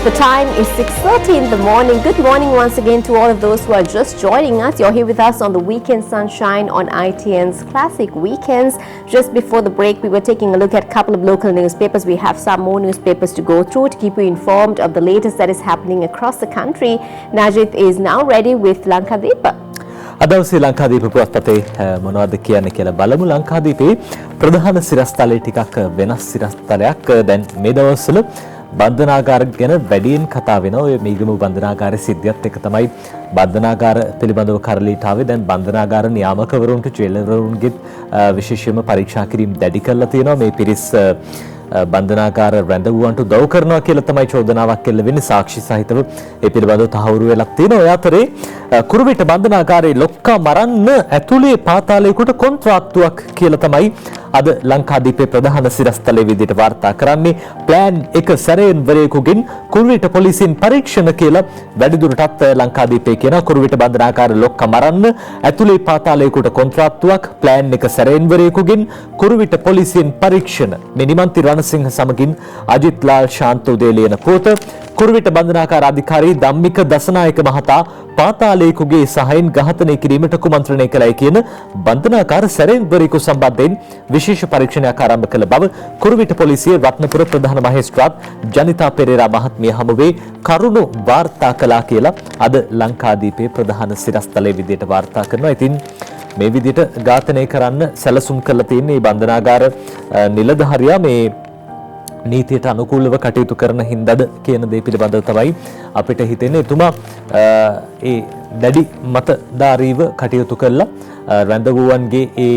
The time is 6:30 in the morning. Good morning once again to all of those who are just joining us. You're here with us on the Weekend Sunshine on ITN's Classic Weekends. Just before the break, we were taking a look at a couple of local newspapers. We have some more newspapers to go through to keep you informed of the latest that is happening across the country. Najit is now ready with Lanka Deepa. අදවසේ Lankadeepa පුවත්පතේ මොනවද කියන්නේ කියලා බලමු. ලංකාදීපේ ප්‍රධාන සිරස්තලයේ ටිකක් වෙනස් සිරස්තලයක් දැන් මේ දවස්වල බන්ධනාගාර ගැන වැඩියෙන් කතා වෙනවා. ඔය මීගම බන්ධනාගාරයේ සිද්ධියත් එක තමයි බන්ධනාගාර පිළිබඳව කරලියට ආවේ. දැන් බන්ධනාගාර නියාමකවරුන්ට ජේලවරුන්ගේ විශේෂයෙන්ම පරීක්ෂා කිරීම දැඩි කරලා තියෙනවා. මේ පිරිස් බන්ධනාගාර රැඳවුවන්ට උදව් කරනවා කියලා තමයි චෝදනාවක් එල්ල වෙන්නේ. සාක්ෂි සහිතව ඒ පිළිබඳව තහවුරු වෙලා තියෙනවා. ඔය අතරේ කුරුවිට බන්ධනාගාරයේ ලොක්කා මරන්න ඇතුලේ පාතාලයකට කොන්ත්‍රාත්තුවක් කියලා තමයි අද ලංකාදීපේ ප්‍රධාන සිරස්තලයේ විදිහට වාර්තා කරන්නේ. ප්ලෑන් එක සැරයෙන් වරයෙකුගෙන් කුරුවිට පොලිසියෙන් පරීක්ෂණ කියලා වැඩිදුරටත් ලංකාදීපේ කියන කුරුවිට බන්ධනාගාර ලොක්කා මරන්න ඇතුලේ පාතාලයකට කොන්ත්‍රාත්තුවක් ප්ලෑන් එක සැරයෙන් වරයෙකුගෙන් කුරුවිට පොලිසියෙන් පරීක්ෂණ. මේ නිමන්ති රණසිංහ සමගින් අජිත් ලාල් ශාන්ත උදේ ලියන පොත. කුරුවිට බන්ධනාගාර අධිකාරී ධම්මික දසනායක මහතා පාතාලයකගේ සහයෙන් ඝාතනය කිරීමට කුමන්ත්‍රණය කළයි කියන බන්ධනාගාර සැරෙන්වරයෙකු සම්බන්ධයෙන් විශේෂ පරීක්ෂණයක් ආරම්භ කළ බව කුරුවිට පොලිසියේ රත්නපුර ප්‍රධාන මහේස්ත්‍රාත් ජනිතා පෙරේරා මහත්මිය හමුවේ කරුණු වාර්තා කළා කියලා අද ලංකාදීපේ ප්‍රධාන සිරස්තලයේ විදිහට වාර්තා කරනවා. ඉතින් මේ විදිහට ඝාතනය කරන්න සැලසුම් කරලා තියෙන මේ බන්ධනාගාර නිලධාරියා මේ නීතියට අනුකූලව කටයුතු කරන හින්දාද කියන දේ පිළිබඳව තමයි අපිට හිතෙන්නේ. එතුමා ඒ දැඩි මතධාරීව කටයුතු කළා රැඳවුවන්ගේ ඒ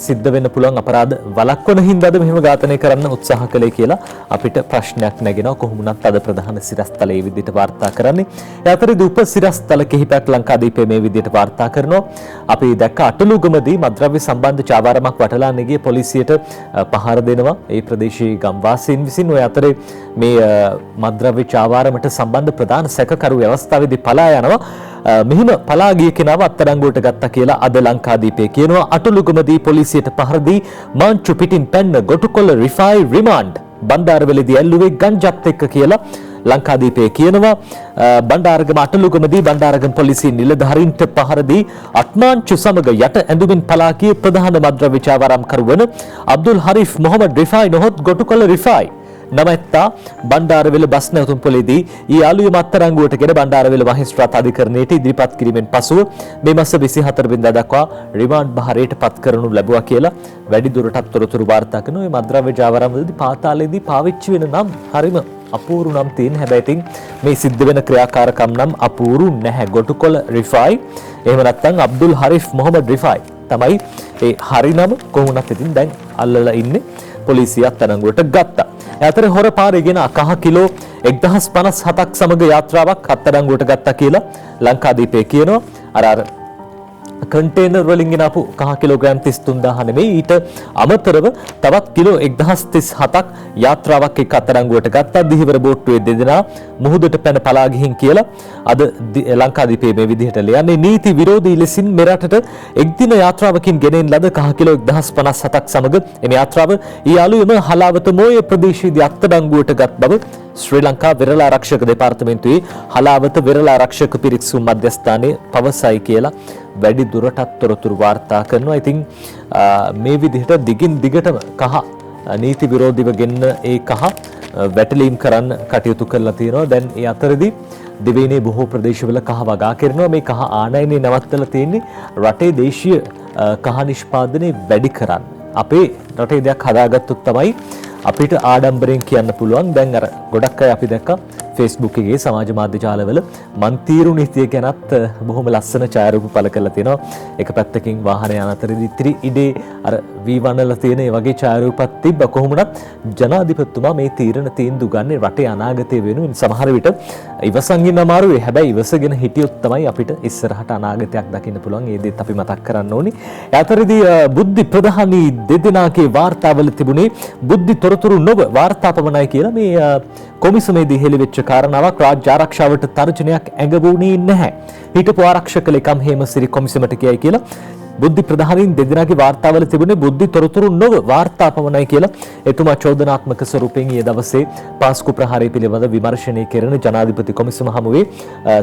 සිද්ධ වෙන්න පුළුවන් අපරාධ වළක්වන හින්දාද මෙහෙම ඝාතනය කරන්න උත්සාහ කළේ කියලා අපිට ප්‍රශ්නයක් නැගෙනවා. කොහොමුණත් අද ප්‍රධාන සිරස්තලයේ විදිහට වාර්තා කරන්නේ. ඒ අතරේදී උපසිරස්තල කිහිපයක් ලංකාදීපේ මේ විදිහට වාර්තා කරනවා. අපි දැක්ක අටලුගමදී මද්ද්‍රව්‍ය සම්බන්ධ චාවාරමක් වටලා නැගිය පොලිසියට පහර දෙනවා ඒ ප්‍රදේශයේ ගම්වාසීන් විසින්. ඔය අතරේ මේ මද්ද්‍රව්‍ය චාවාරමට සම්බන්ධ ප්‍රධාන සැකකරු අවස්ථාවේදී පලා යනවා. මෙහිම පලා ගිය කෙනාව අත්අඩංගුවට ගත්තා කියලා අද ලංකාදීපේ කියනවා. අටලුගමදී පොලිසියට පහර දී මාංචු පිටින් පැන්න ගොටුකොළ රිෆායි රිමාන්ඩ් බණ්ඩාරවලදී ඇල්ලුවේ ගංජත් එක්ක කියලා ලංකාදීපේ කියනවා. බණ්ඩාරගම අටලුගමදී බණ්ඩාරගම පොලිසිය නිලධාරීන්ට පහර දී අත්මාංචු සමග යට ඇඳුමින් පලා ගිය ප්‍රධාන මද්ද්‍රව්‍ය චාවාරම්කරු වන අබ්දුල් හරිෆ් මොහමඩ් රිෆායි නොහොත් ගොටුකොළ රිෆායි නමැත්තා බණ්ඩාරවෙල බස් නැවතුම් පොලේදී ඊ ආලුවම අත්අඩංගුවට ගෙන බණ්ඩාරවෙල මහේස්ත්‍රාත් අධිකරණයට ඉදිරිපත් කිරීමෙන් පසුව මේ මාස 24 වෙනිදා දක්වා රිමාන්ඩ් භාරයට පත් කරනු ලැබුවා කියලා වැඩිදුරටත් තොරතුරු වාර්තා කරන මේ මද්ද්‍රව්‍ය ජාවාරම්වලදී පාතාලයේදී පාවිච්චි වෙන නම් හරිම අපූරු නම් තියෙන. හැබැයි ඉතින් මේ සිද්ධ වෙන ක්‍රියාකාරකම් නම් අපූරු නැහැ. ගොටුකොළ රිෆායි එහෙම නැත්නම් අබ්දුල් හරිෆ් මොහමඩ් රිෆායි තමයි ඒ හරි නම. කොහොමවත් ඉතින් දැන් අල්ලලා ඉන්නේ පොලිසිය අත්අඩංගුවට ගත්තා. ඇතර හොර පාරේ ගෙන කහ කිලෝ 1057ක් සමග යාත්‍රාවක් අත්අඩංගුවට ගත්තා කියලා ලංකාදීපේ කියනවා. අර කන්ටේනර් වලින් ගෙනාපු කහ කිලෝග්‍රෑම් 33000 නෙමෙයි ඊට අමතරව තවත් කිලෝ 1037ක් යාත්‍රාවක් එක්ක අත්අඩංගුවට ගත්තා. දිහිවර බෝට්ටුවේ දෙදෙනා මුහුදට පැන පලා ගිහින් කියලා අද ලංකාදීපේ මේ විදිහට ලියන්නේ. නීති විරෝධී ලෙසින් මෙරටට එක්දින යාත්‍රාවකින් ගෙනෙන ලද කහ කිලෝ 1057ක් සමග එම යාත්‍රාව ඊයාලුවේම හලාවත මෝය ප්‍රදේශයේදී අත්අඩංගුවට ගත් බව ශ්‍රී ලංකා විරල ආරක්ෂක දෙපාර්තමේන්තුවේ හලාවත විරල ආරක්ෂක පිරික්සුම් මධ්‍යස්ථානයේ පවසයි කියලා වැඩි දුරටත් තොරතුරු වාර්තා කරනවා. ඉතින් මේ විදිහට දිගින් දිගටම කහ නීති විරෝධීව ගෙන්න ඒ කහ වැටලීම් කරන්න කටයුතු කරලා තියෙනවා. දැන් ඒ අතරදී දිවයිනේ බොහෝ ප්‍රදේශවල කහ වගා කරනවා. මේ කහ ආනයනේ නවත්තලා තියෙන්නේ රටේ දේශීය කහ නිෂ්පාදනය වැඩි කරන්න. අපේ රටේ දෙයක් හදාගත්තොත් තමයි අපිට ආඩම්බරෙන් කියන්න පුළුවන්. දැන් අර ගොඩක් අය අපි දැක්කා Facebook එකේ සමාජ මාධ්‍ය ජාලවල මන්තිරු නීතිය ගැනත් බොහොම ලස්සන ඡායාරූප පළ කරලා තිනවා. එක පැත්තකින් වාහන යන අතරදී ඉතිරි ඉඩේ අර V1 වල තියෙන ඒ වගේ ඡායාරූපත් තිබ්බ. කොහොමුණත් ජනාධිපතිතුමා මේ තීරණ තීන්දුව ගන්නේ රටේ අනාගතය වෙනුවෙන්. සමහර විට ඉවසන් ඉන්න අමාරුයි. හැබැයි ඉවසගෙන හිටියොත් තමයි අපිට ඉස්සරහට අනාගතයක් දකින්න පුළුවන්. ඒ දේත් අපි මතක් කරන්න ඕනි. ඒ අතරදී බුද්ධි ප්‍රධානී දෙදෙනාගේ වාර්තාවල තිබුණේ බුද්ධි තොරතුරු නොව වාර්තා පමණයි කියලා මේ කොමිසමේදී හෙළිවෙච්ච කාරණාවක්. රාජ්‍ය ආරක්ෂාවට තර්ජනයක් ඇඟවුණේ නැහැ. හිටපු ආරක්ෂක ලේකම් හේමසිරි කොමිසමට කියයි කියලා බුද්ධි ප්‍රධානීන් දෙදෙනාගේ වාර්තාවල තිබුණේ බුද්ධි තොරතුරු නොව වාර්තා පමණයි කියලා එතුමා චෝදනාත්මක ස්වරූපයෙන් ඊයේ දවසේ පාස්කු ප්‍රහාරය පිළිබඳ විමර්ශනය කරන ජනාධිපති කොමිසම හමුවේ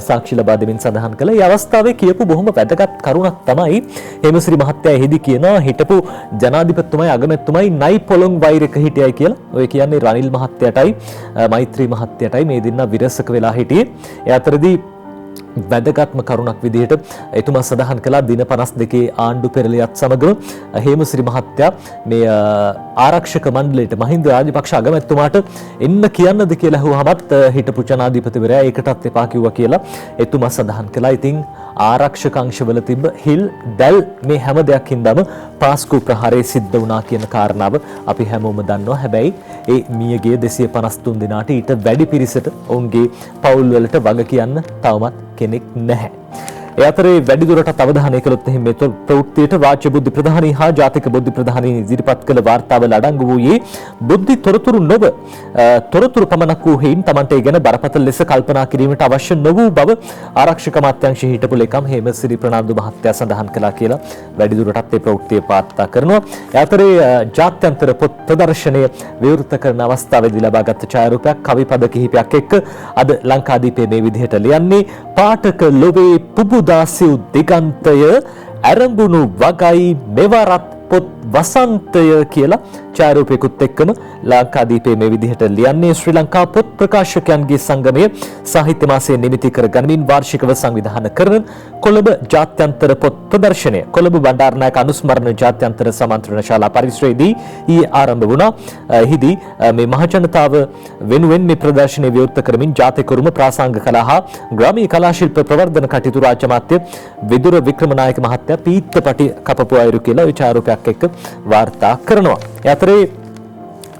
සාක්ෂි ලබා දෙමින් සඳහන් කළා. මේ අවස්ථාවේ කියපු බොහොම වැදගත් කරුණක් තමයි හේමසිරි මහත්තයා එහිදී කියනවා හිටපු ජනාධිපතිතුමයි අගමැතිතුමයි නයි පොළොං වෛරක හිටියයි කියලා. ඔය කියන්නේ රනිල් මහත්තයාටයි මෛත්‍රී මහත්තයාටයි මේ දෙන්නා විරසක වෙලා හිටියේ. ඒ අතරදී වැදගත්ම කරුණක් විදිහට එතුමා සඳහන් කළා දින 52 ආණ්ඩු පෙරළියත් සමග හේමසිරි මහත්තයා මේ ආරක්ෂක මණ්ඩලයට මහින්ද රාජපක්ෂ අගමැතිතුමාට එන්න කියන්නද කියලා අහුවහමත් හිටපු ජනාධිපතිවරයා ඒකටත් එපා කිව්වා කියලා එතුමා සඳහන් කළා. ඉතින් ආරක්ෂක අංශවල තිබ්බ හිල් දැල් මේ හැම දෙයක් හින්දාම පාස්කු ප්‍රහාරය සිද්ධ වුණා කියන කාරණාව අපි හැමෝම දන්නවා. හැබැයි ඒ මියගේ 253 දෙනාට ඊට වැඩි පිරිසට ඔවුන්ගේ පවුල් වලට වග කියන්න තවමත් කෙනෙක් නැහැ. ඒ අතරේ වැඩිදුරටත් අවධානය කළොත් එහෙම මේ ප්‍රවෘත්තියට රාජ්‍ය බුද්ධි ප්‍රධානී හා ජාතික බුද්ධි ප්‍රධානී ඉදිරිපත් කළ වාර්තාවල අඩංගු වූයේ බුද්ධි තොරතුරු නොව තොරතුරු පමණක් වූ හේයින් Tamante ගැන බරපතල ලෙස කල්පනා කිරීමට අවශ්‍ය නොවූ බව ආරක්ෂක අමාත්‍යාංශයේ හිටපු ලේකම් හේමසිරි ප්‍රනාන්දු මහත්තයා සඳහන් කළා කියලා වැඩිදුරටත් මේ ප්‍රවෘත්තිය වාර්තා කරනවා. ඒ අතරේ ජාත්‍යන්තර පොත් ප්‍රදර්ශනය විවෘත කරන අවස්ථාවේදී ලබාගත් ඡායාරූපයක් කවි පද කිහිපයක් එක්ක අද ලංකාදීපේ මේ විදිහට ලියන්නේ පාඨක ලොවේ පුබුදාසිව් දිගන්තය ඇරඹුණු වගයි මෙවරත් පොත් වසන්තය කියලා ඡායාරූපයකුත් එක්කම ලංකාදීපේ මේ විදිහට ලියන්නේ. ශ්‍රී ලංකා පොත් ප්‍රකාශකයන්ගේ සංගමය සාහිත්‍ය මාසයේ නිමිති කර ගනිමින් වාර්ෂිකව සංවිධානය කරන කොළඹ ජාත්‍යන්තර පොත් ප්‍රදර්ශනය කොළඹ බණ්ඩාරනායක අනුස්මරණ ජාත්‍යන්තර සමාන්තරණ ශාලා පරිසරයේදී ඊයේ ආරම්භ වුණා. එහිදී මේ මහජනතාව වෙනුවෙන් මේ ප්‍රදර්ශනය විවෘත කරමින් ජාතිකරුම ප්‍රාසංගික කලා හා ග්‍රාමීය කලා ශිල්ප ප්‍රවර්ධන කටයුතු රාජ්‍ය අමාත්‍ය විදුර වික්‍රමනායක මහත්තයා පීත්තපටි කපපු අයුරු කියලා ඒ ඡායාරූපයක් එක්ක වාර්තා කරනවා. ඒ අතරේ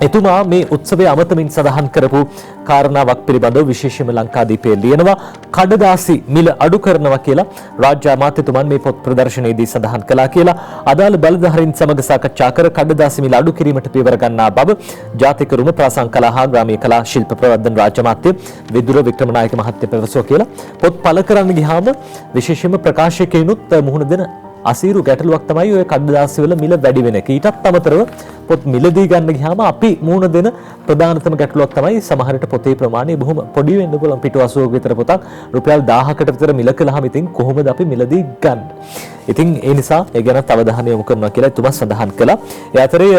එතුමා මේ උත්සවයේ අමතමින් සඳහන් කරපු කාරණාවක් පිළිබඳව විශේෂයෙන්ම ලංකාදීපේ ලියනවා කඩදාසි මිල අඩු කරනවා කියලා රාජ්‍ය අමාත්‍යතුමන් මේ පොත් ප්‍රදර්ශනයේදී සඳහන් කළා කියලා අදාළ බලධාරීන් සමග සාකච්ඡා කර කඩදාසි මිල අඩු කිරීමට පියවර ගන්නා බව ජාතිකරුම ප්‍රාසංගික කලා හා ග්‍රාමීය කලා ශිල්ප ප්‍රවර්ධන රාජ්‍ය අමාත්‍ය විදුර වික්‍රමනායක මහත්තයා පැවසුවා කියලා. පොත් පළ කරන්න ගියාම විශේෂයෙන්ම ප්‍රකාශකයිනුත් මුහුණ දෙන අසීරු ගැටලුවක් තමයි ඔය කඩදාසි වල මිල වැඩි වෙන එක. ඊටත් අමතරව පොත් මිලදී ගන්න ගියාම අපි මුහුණ දෙන ප්‍රධානතම ගැටලුවක් තමයි සමහරට පොතේ ප්‍රමාණය බොහොම පොඩි වෙන්න පුළුවන්. පිටු 80ක විතර පොතක් රුපියල් 1000කට විතර මිල කළාම ඉතින් කොහොමද අපි මිලදී ගන්න? ඉතින් ඒ නිසා ඒ ගැන අවධානය යොමු කරනවා කියලා එතුමා සඳහන් කළා. ඒ අතරේ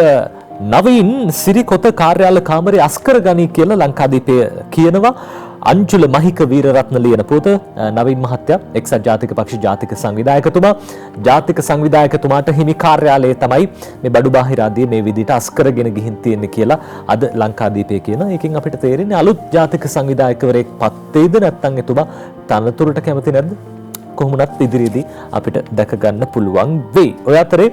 නවීන් සිරිකොත කාර්යාල කාමරේ අස්කර ගනී කියලා ලංකාදීපය කියනවා. අංජුල මහික වීරරත්න ලියන පොත නවීන් මහත්තයා එක්සත් ජාතික පක්ෂ ජාතික සංවිධායකතුමාට හිමි කාර්යාලය තමයි මේ බඩු බාහිර ආදී මේ විදිහට අස්කරගෙන ගිහින් තියෙන්නේ කියලා අද ලංකාදීපය කියන. ඒකෙන් අපිට තේරෙන්නේ අලුත් ජාතික සංවිධායකවරයෙක් පත් වේද නැත්නම් එතුමා තනතුරට කැමති නැද්ද? කොහොමවත් ඉදිරියේදී අපිට දැක ගන්න පුළුවන් වෙයි. ඔය අතරේ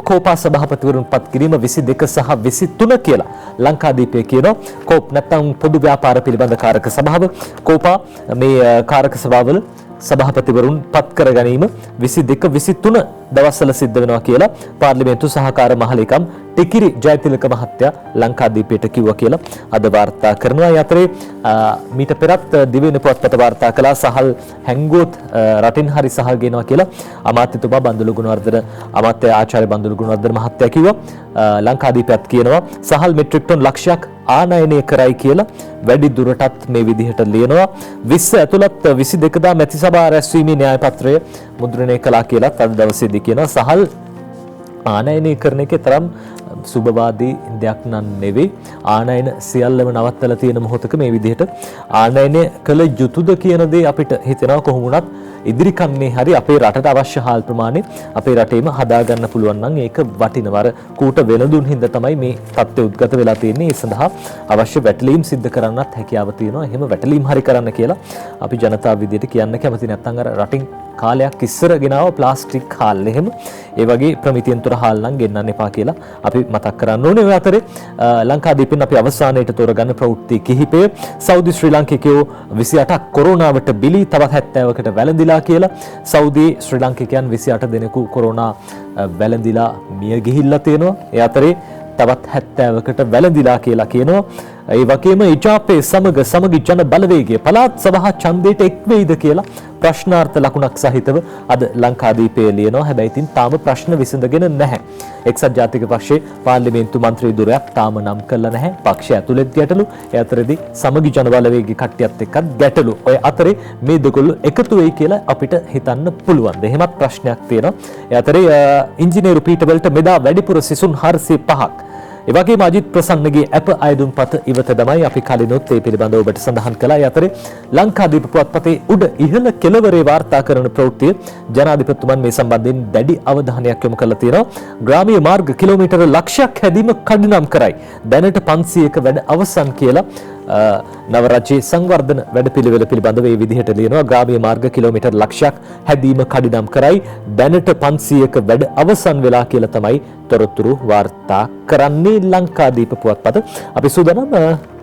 කෝපා සභාපතිවරුන් පත් කිරීම 22 සහ 23 කියලා ලංකාදීපය කියනවා. කෝප් නැත්නම් පොදු ව්‍යාපාර පිළිබඳ කාරක සභාව කෝපා මේ කාරක සභාවල සභාපතිවරුන් පත් කර ගැනීම 22 23 දවස්වල සිද්ධ වෙනවා කියලා පාර්ලිමේන්තු සහකාර මහලේකම් ටිකිරි ජයතිලක මහත්තයා ලංකාදීපයට කිව්වා කියලා අද වාර්තා කරනවා. ඒ අතරේ මීට පෙරත් දිවයින පුවත්පත වාර්තා කළා සහල් හැංගුවොත් රටින් හරි සහල් ගේනවා කියලා අමාත්‍යතුමා බන්දුලු ගුණවර්ධන අමාත්‍ය ආචාර්ය බන්දුලු ගුණවර්ධන මහත්තයා කිව්වා. ලංකාදීපයත් කියනවා සහල් මෙට්‍රික් ටන් ලක්ෂයක් ආනයනය කරයි කියලා වැඩි දුරටත් මේ විදිහට ලියනවා. 20 ඇතුළත් 22 දා මැති සභා රැස්වීමේ න්‍යාය පත්‍රය මුද්‍රණය කළා කියලා අද දවසේදී කියනවා. සහල් ආනයනය කරන එකේ තරම් සුබවාදී දෙයක් නම් නෙවෙයි. ආනයන සියල්ලම නවත්තලා තියෙන මොහොතක මේ විදිහට ආනයනය කළ යුතුද කියන දේ අපිට හිතෙනවා. කොහොම වුණත් ඉදිරි කන්නේ හරි අපේ රටට අවශ්‍ය හාල් ප්‍රමාණය අපේ රටේම හදා ගන්න පුළුවන් නම් ඒක වටිනවර කූට වෙළඳුන් හින්දා තමයි මේ තත්ත්වය උද්ගත වෙලා තියෙන්නේ. ඒ සඳහා අවශ්‍ය වැටලීම් සිද්ධ කරන්නත් හැකියාව තියෙනවා. එහෙම වැටලීම් හරි කරන්න කියලා අපි ජනතාව විදියට කියන්න කැමති. නැත්නම් අර රටින් කාලයක් ඉස්සර ගෙනාව ප්ලාස්ටික් හාල් එහෙම ඒ වගේ ප්‍රමිතියෙන්තර හාල් නම් ගෙන්නන්න එපා කියලා අපි මතක් කරන්න ඕනේ. ඔය අතරේ ලංකාදීපෙන් අපි අවසානයේට තෝරගන්න ප්‍රවෘත්ති කිහිපය. සෞදි ශ්‍රී ලාංකිකයෝ 28ක් කොරෝනාවට බිලි, තවත් 70කට වැළඳිලා කියලා. සෞදියේ ශ්‍රී ලාංකිකයන් 28 දෙනෙකු කොරෝනා වැළඳිලා මිය ගිහිල්ලා තියෙනවා. ඒ අතරේ තවත් 70කට වැළඳිලා කියලා කියනවා. ඒ වගේම ඉජාපේ සමග ජන බලවේගය පළාත් සභා ඡන්දයට එක් වෙයිද කියලා ප්‍රශ්නාර්ථ ලකුණක් සහිතව අද ලංකාදීපයේ ලියනවා. හැබැයි ඉතින් තාම ප්‍රශ්න විසඳගෙන නැහැ. එක්සත් ජාතික පක්ෂයේ පාර්ලිමේන්තු මන්ත්‍රී දුරයක් තාම නම් කළා නැහැ. පක්ෂය ඇතුළත ගැටලු. ඒ අතරේදී සමගි ජන බලවේගයේ කට්ටියත් එක්කත් ගැටලු. ඔය අතරේ මේ දෙකොල්ල එකතු වෙයි කියලා අපිට හිතන්න පුළුවන්. එහෙමත් ප්‍රශ්නයක් තියෙනවා. ඒ අතරේ ඉංජිනේරු පීඨවලට මෙදා වැඩිපුර සිසුන් 405ක්. ඒ වගේම අජිත් ප්‍රසන්නගේ අප අයදුම්පත ඉවත තමයි අපි කලිනුත් ඒ පිළිබඳව ඔබට සඳහන් කළා. ඒ අතරේ ලංකාදීප පුවත්පතේ උඩ ඉහළ කෙළවරේ වාර්තා කරන ප්‍රවෘත්තිය ජනාධිපතිතුමන් මේ සම්බන්ධයෙන් දැඩි අවධානයක් යොමු කරලා තියෙනවා. ග්‍රාමීය මාර්ග කිලෝමීටර ලක්ෂයක් හැදීම කඩිනම් කරයි. දැනට 500ක වැඩ අවසන් කියලා නව රජයේ සංවර්ධන වැඩපිළිවෙල පිළිබඳව මේ විදිහට ලියනවා. ග්‍රාමීය මාර්ග කිලෝමීටර් ලක්ෂයක් හැදීම කඩිනම් කරයි. දැනට 500ක වැඩ අවසන් වෙලා කියලා තමයි තොරතුරු වාර්තා කරන්නේ ලංකාදීප පුවත්පත. අපි සූදානම්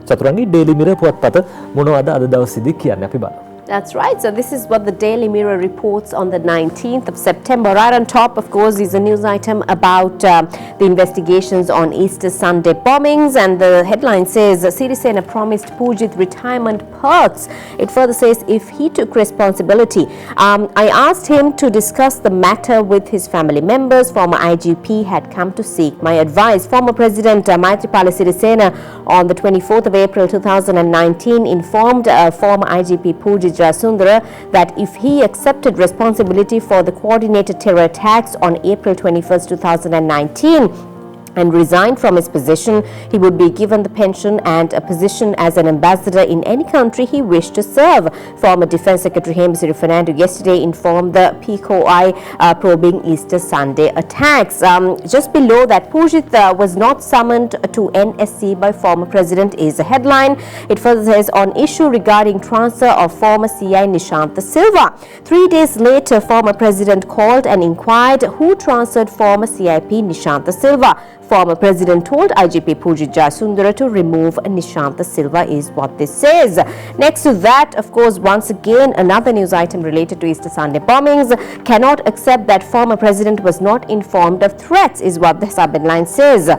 චතුරංගී ඩේලි මිරර් පුවත්පත මොනවද අද දවසේදී කියන්නේ අපි බලමු. That's right. So this is what the Daily Mirror reports on the 19th of September. Right on top, of course, is a news item about the investigations on Easter Sunday bombings. And the headline says, Sirisena promised Pujith retirement perks. It further says, if he took responsibility. I asked him to discuss the matter with his family members. Former IGP had come to seek my advice. Former President Maithripala Sirisena on the 24th of April 2019 informed former IGP Pujith Sundara that if he accepted responsibility for the coordinated terror attacks on April 21st, 2019 and resigned from his position, he would be given the pension and a position as an ambassador in any country he wished to serve. Former Defence Secretary Hemsiri Fernando yesterday informed the PCOI probing Easter Sunday attacks. Just below that, Pujith was not summoned to NSC by former President is a headline. It further says, on issue regarding transfer of former CI Nishantha Silva. 3 days later, former President called and inquired who transferred former CIP Nishantha Silva. Former President told IGP Pujith Jasundara to remove Nishantha Silva is what this says. Next to that, of course, once again, another news item related to Easter Sunday bombings. Cannot accept that former President was not informed of threats is what the sub-headline says.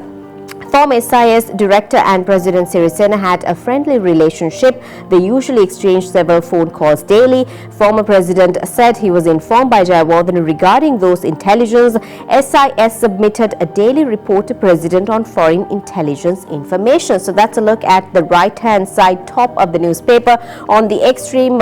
Former SIS Director and President Sirisena had a friendly relationship. They usually exchanged several phone calls daily. Former President said he was informed by Jayawardene regarding those intelligence. SIS submitted a daily report to President on foreign intelligence information. So that's a look at the right-hand side top of the newspaper. On the extreme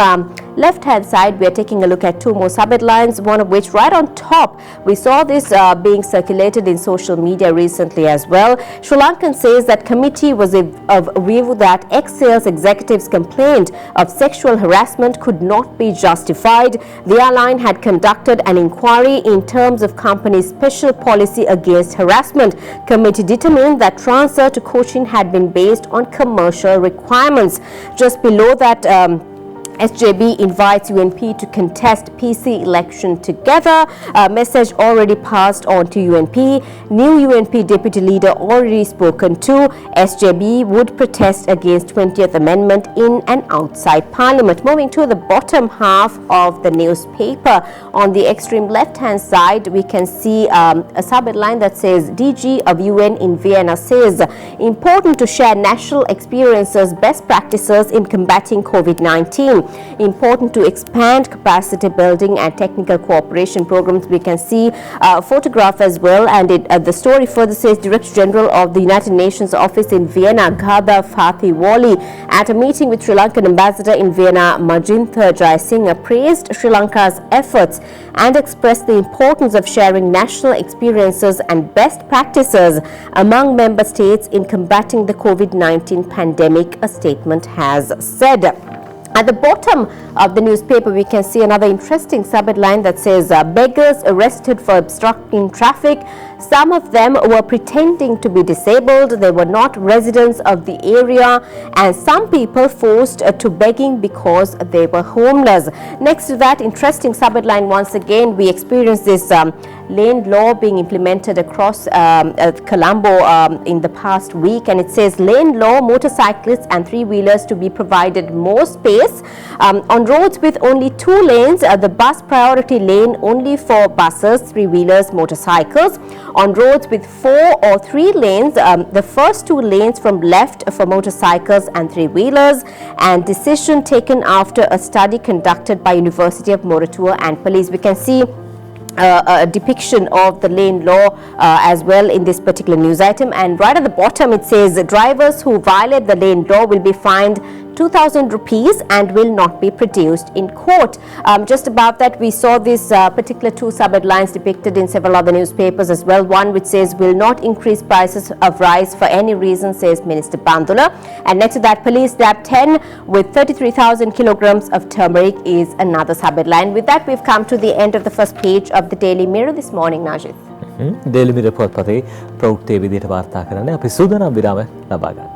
left-hand side, we are taking a look at two more sub-headlines, one of which right on top. We saw this being circulated in social media recently as well. Sri Lankan says that committee was of view that ex-sales executives' complaint of sexual harassment could not be justified. The airline had conducted an inquiry in terms of company's special policy against harassment. Committee determined that transfer to Cochin had been based on commercial requirements. Just below that, SJB invites UNP to contest PC election together. A message already passed on to UNP. New UNP deputy leader already spoken to. SJB would protest against 20th Amendment in and outside Parliament. Moving to the bottom half of the newspaper. On the extreme left-hand side, we can see a sub-headline that says, DG of UN in Vienna says, important to share national experiences, best practices in combating COVID-19. important to expand capacity building and technical cooperation programs. We can see a photograph as well, and the story further says Director General of the United Nations Office in Vienna, Ghada Fathi Wali, at a meeting with Sri Lankan Ambassador in Vienna, Majintha Jayasinghe, praised Sri Lanka's efforts and expressed the importance of sharing national experiences and best practices among member states in combating the COVID-19 pandemic, a statement has said. At the bottom of the newspaper, we can see another interesting sub-headline that says, beggars arrested for obstructing traffic. Some of them were pretending to be disabled. They were not residents of the area, and some people forced to begging because they were homeless. Next to that interesting sub-headline, once again, we experience this lane law being implemented across Colombo in the past week, and it says lane law, motorcyclists and three-wheelers to be provided more space. On roads with only 2 lanes, the bus priority lane only for buses, three-wheelers, motorcycles. On roads with 4 or 3 lanes, the first 2 lanes from left for motorcycles and three-wheelers, and decision taken after a study conducted by University of Moratuwa and police. We can see a depiction of the lane law as well in this particular news item, and right at the bottom it says drivers who violate the lane law will be fined 2,000 rupees and will not be produced in court. Just above that, we saw this particular 2 sub-headlines depicted in several other newspapers as well. One which says will not increase prices of rice for any reason, says Minister Bandula. And next to that, police nabbed 10 with 33,000 kilograms of turmeric is another sub-headline. With that, we've come to the end of the first page of the Daily Mirror this morning, Najid. Daily Mirror පොත්පතේ ප්‍රවෘත්ති විදිහට වාර්තා කරන්නේ අපි සූදානම් විරාම ලබා ගන්න.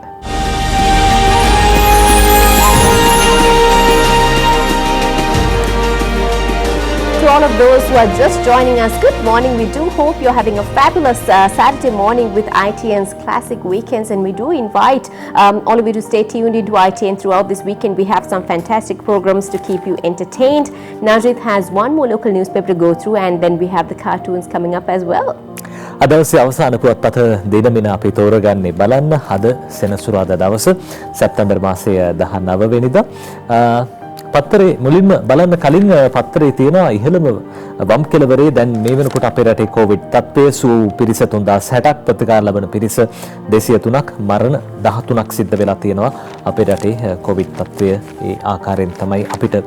To all of those who are just joining us, good morning. We do hope you're having a fabulous Saturday morning with ITN's Classic Weekends, and we do invite all of you to stay tuned into ITN throughout this weekend. We have some fantastic programs to keep you entertained. Najid has one more local newspaper to go through, and then we have the cartoons coming up as well. අදවසේ අවසාන පුවත්පත දිනමින අපි තෝරගන්නේ බලන්න අද සෙනසුරාදා දවස සැප්තැම්බර් මාසයේ 19 වෙනිදා පත්තරේ මුලින්ම බලන්න කලින් පත්තරේ තියෙනවා ඉහළම වම් කෙළවරේ දැන් මේ වෙනකොට අපේ රටේ කොවිඩ් තත්ත්වය සුව පිරිස 3060ක් ප්‍රතිකාර ලබන පිරිස 203ක් මරණ 13ක් සිද්ධ වෙලා තියෙනවා අපේ රටේ කොවිඩ් තත්ත්වය ඒ ආකාරයෙන් තමයි අපිට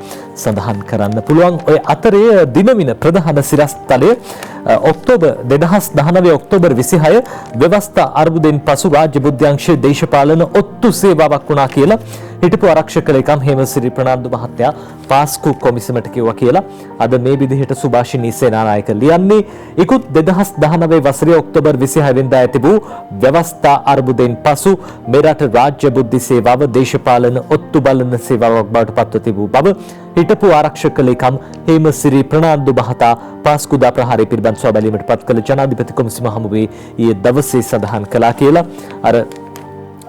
සඳහන් කරන්න පුළුවන් ඔය අතරේ දිනමින ප්‍රධාන සිරස්තලය ඔක්තෝබර් 2019 ඔක්තෝබර් 26 ව්‍යවස්ථා අර්බුදයෙන් පසු රාජ්‍ය බුද්ධ්‍යංශයේ දේශපාලන ඔත්තු සේවාවක් වුණා කියලා හිටපු ආරක්ෂක ලේකම් හේමසිරි ප්‍රනාන්දු මහත්තයා පාස්කු කොමිසමට කිව්වා කියලා අද මේ විදිහට සුභාෂිනී සේනානායක ලියන්නේ ඉක්ුත් 2019 වසරේ ඔක්තෝබර් 26 වෙනිදා ඇතිවූ ව්‍යවස්ථා අර්බුදයෙන් පසු මෙරට රාජ්‍ය බුද්ධි සේවාව දේශපාලන ඔත්තු බලන සේවාවක් බවට පත්ව තිබූ බව හිටපු ආරක්ෂක ලේකම් හේමසිරි ප්‍රනාන්දු මහතා පාස්කුදා ප්‍රහාරය පිළිබඳ සොයාබැලීමට පත් කළ ජනාධිපති කොමිසම හමුවේ ඊයේ දවසේ සඳහන් කළා කියලා අර